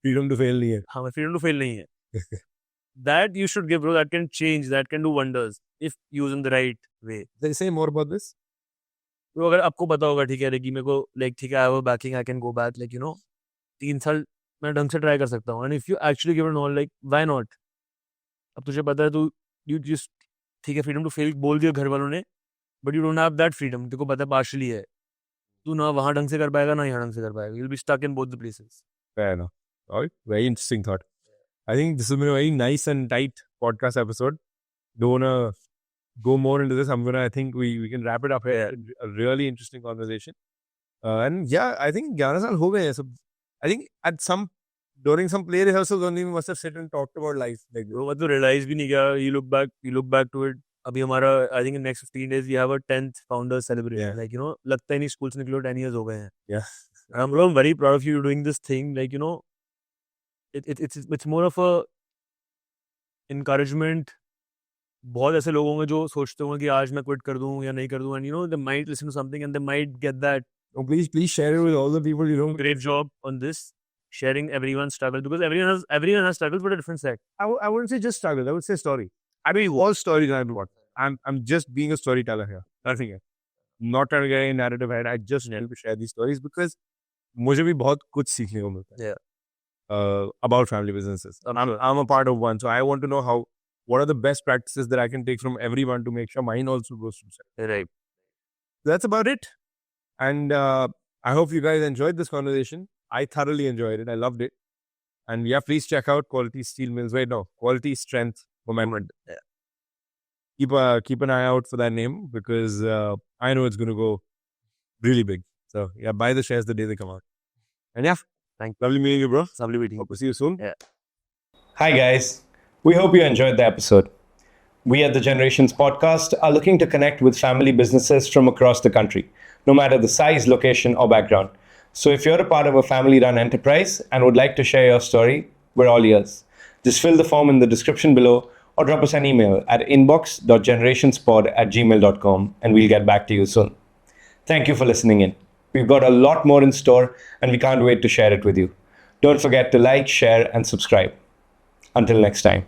Freedom to fail नहीं है. हाँ, freedom to fail नहीं है. That you should give, bro. That can change. That can do wonders if used in the right way. Say more about this. तो अगर आपको पता होगा, ठीक है कि मेरे को ठीक है, I have a backing, I can go back, 3 साल मैं ढंग से ट्राई कर सकता हूँ. And if you actually give it all, why not. अब तुझे पता है, तू यू जस्ट ठीक है, फ्रीडम टू फेल बोल दिया घर वालों ने, but you don't have that freedom. तेरे को पता है पार्शली है, तू ना वहाँ ढंग से कर पाएगा ना यहाँ ढंग से कर पाएगा. You will be stuck in both the places. Fair enough. All right. Very interesting thought. I think this has been a very nice and tight podcast episode. Don't want to go more into this. I think we can wrap it up here. A really interesting conversation. And yeah, I think 11 साल हो गए हैं. So I think during some play rehearsals only we must have sit and talked about life. Like वो मतलब realize भी नहीं किया. You look back to it. अभी हमारा I think in next 15 days we have a 10th founder celebration. Yeah. लगता ही नहीं school से निकलो 10 years हो गए हैं. Yeah. I'm very proud of you doing this thing. It's more of a encouragement. बहुत ऐसे लोग होंगे जो सोचते होंगे कि आज मैं क्विट कर दूं या नहीं कर दूं, and they might listen to something and they might get that. Oh, please share it with all the people you know. Great job on this, sharing everyone's struggle, because everyone has struggles, but a different set. I wouldn't say just struggle. I would say story. I mean, all stories I've got. I'm just being a storyteller here. Nothing else. Not trying to get a narrative head. I just need to share these stories because मुझे भी बहुत कुछ सीखने को मिलता है. Yeah. About family businesses. I'm a part of one, so I want to know what are the best practices that I can take from everyone to make sure mine also goes to set. Right. That's about it. And I hope you guys enjoyed this conversation. I thoroughly enjoyed it. I loved it. And yeah, please check out Quality Steel Mills. Wait, no, Quality Strength Momentum. Yeah. Keep an eye out for that name because I know it's going to go really big. So yeah, buy the shares the day they come out. And yeah, thanks. Lovely meeting you, bro. Lovely meeting. Hope to see you soon. Yeah. Hi guys. We hope you enjoyed the episode. We at the Generations Podcast are looking to connect with family businesses from across the country, no matter the size, location, or background. So if you're a part of a family-run enterprise and would like to share your story, we're all ears. Just fill the form in the description below or drop us an email at inbox.generationspod@gmail.com and we'll get back to you soon. Thank you for listening in. We've got a lot more in store and we can't wait to share it with you. Don't forget to like, share, and subscribe. Until next time.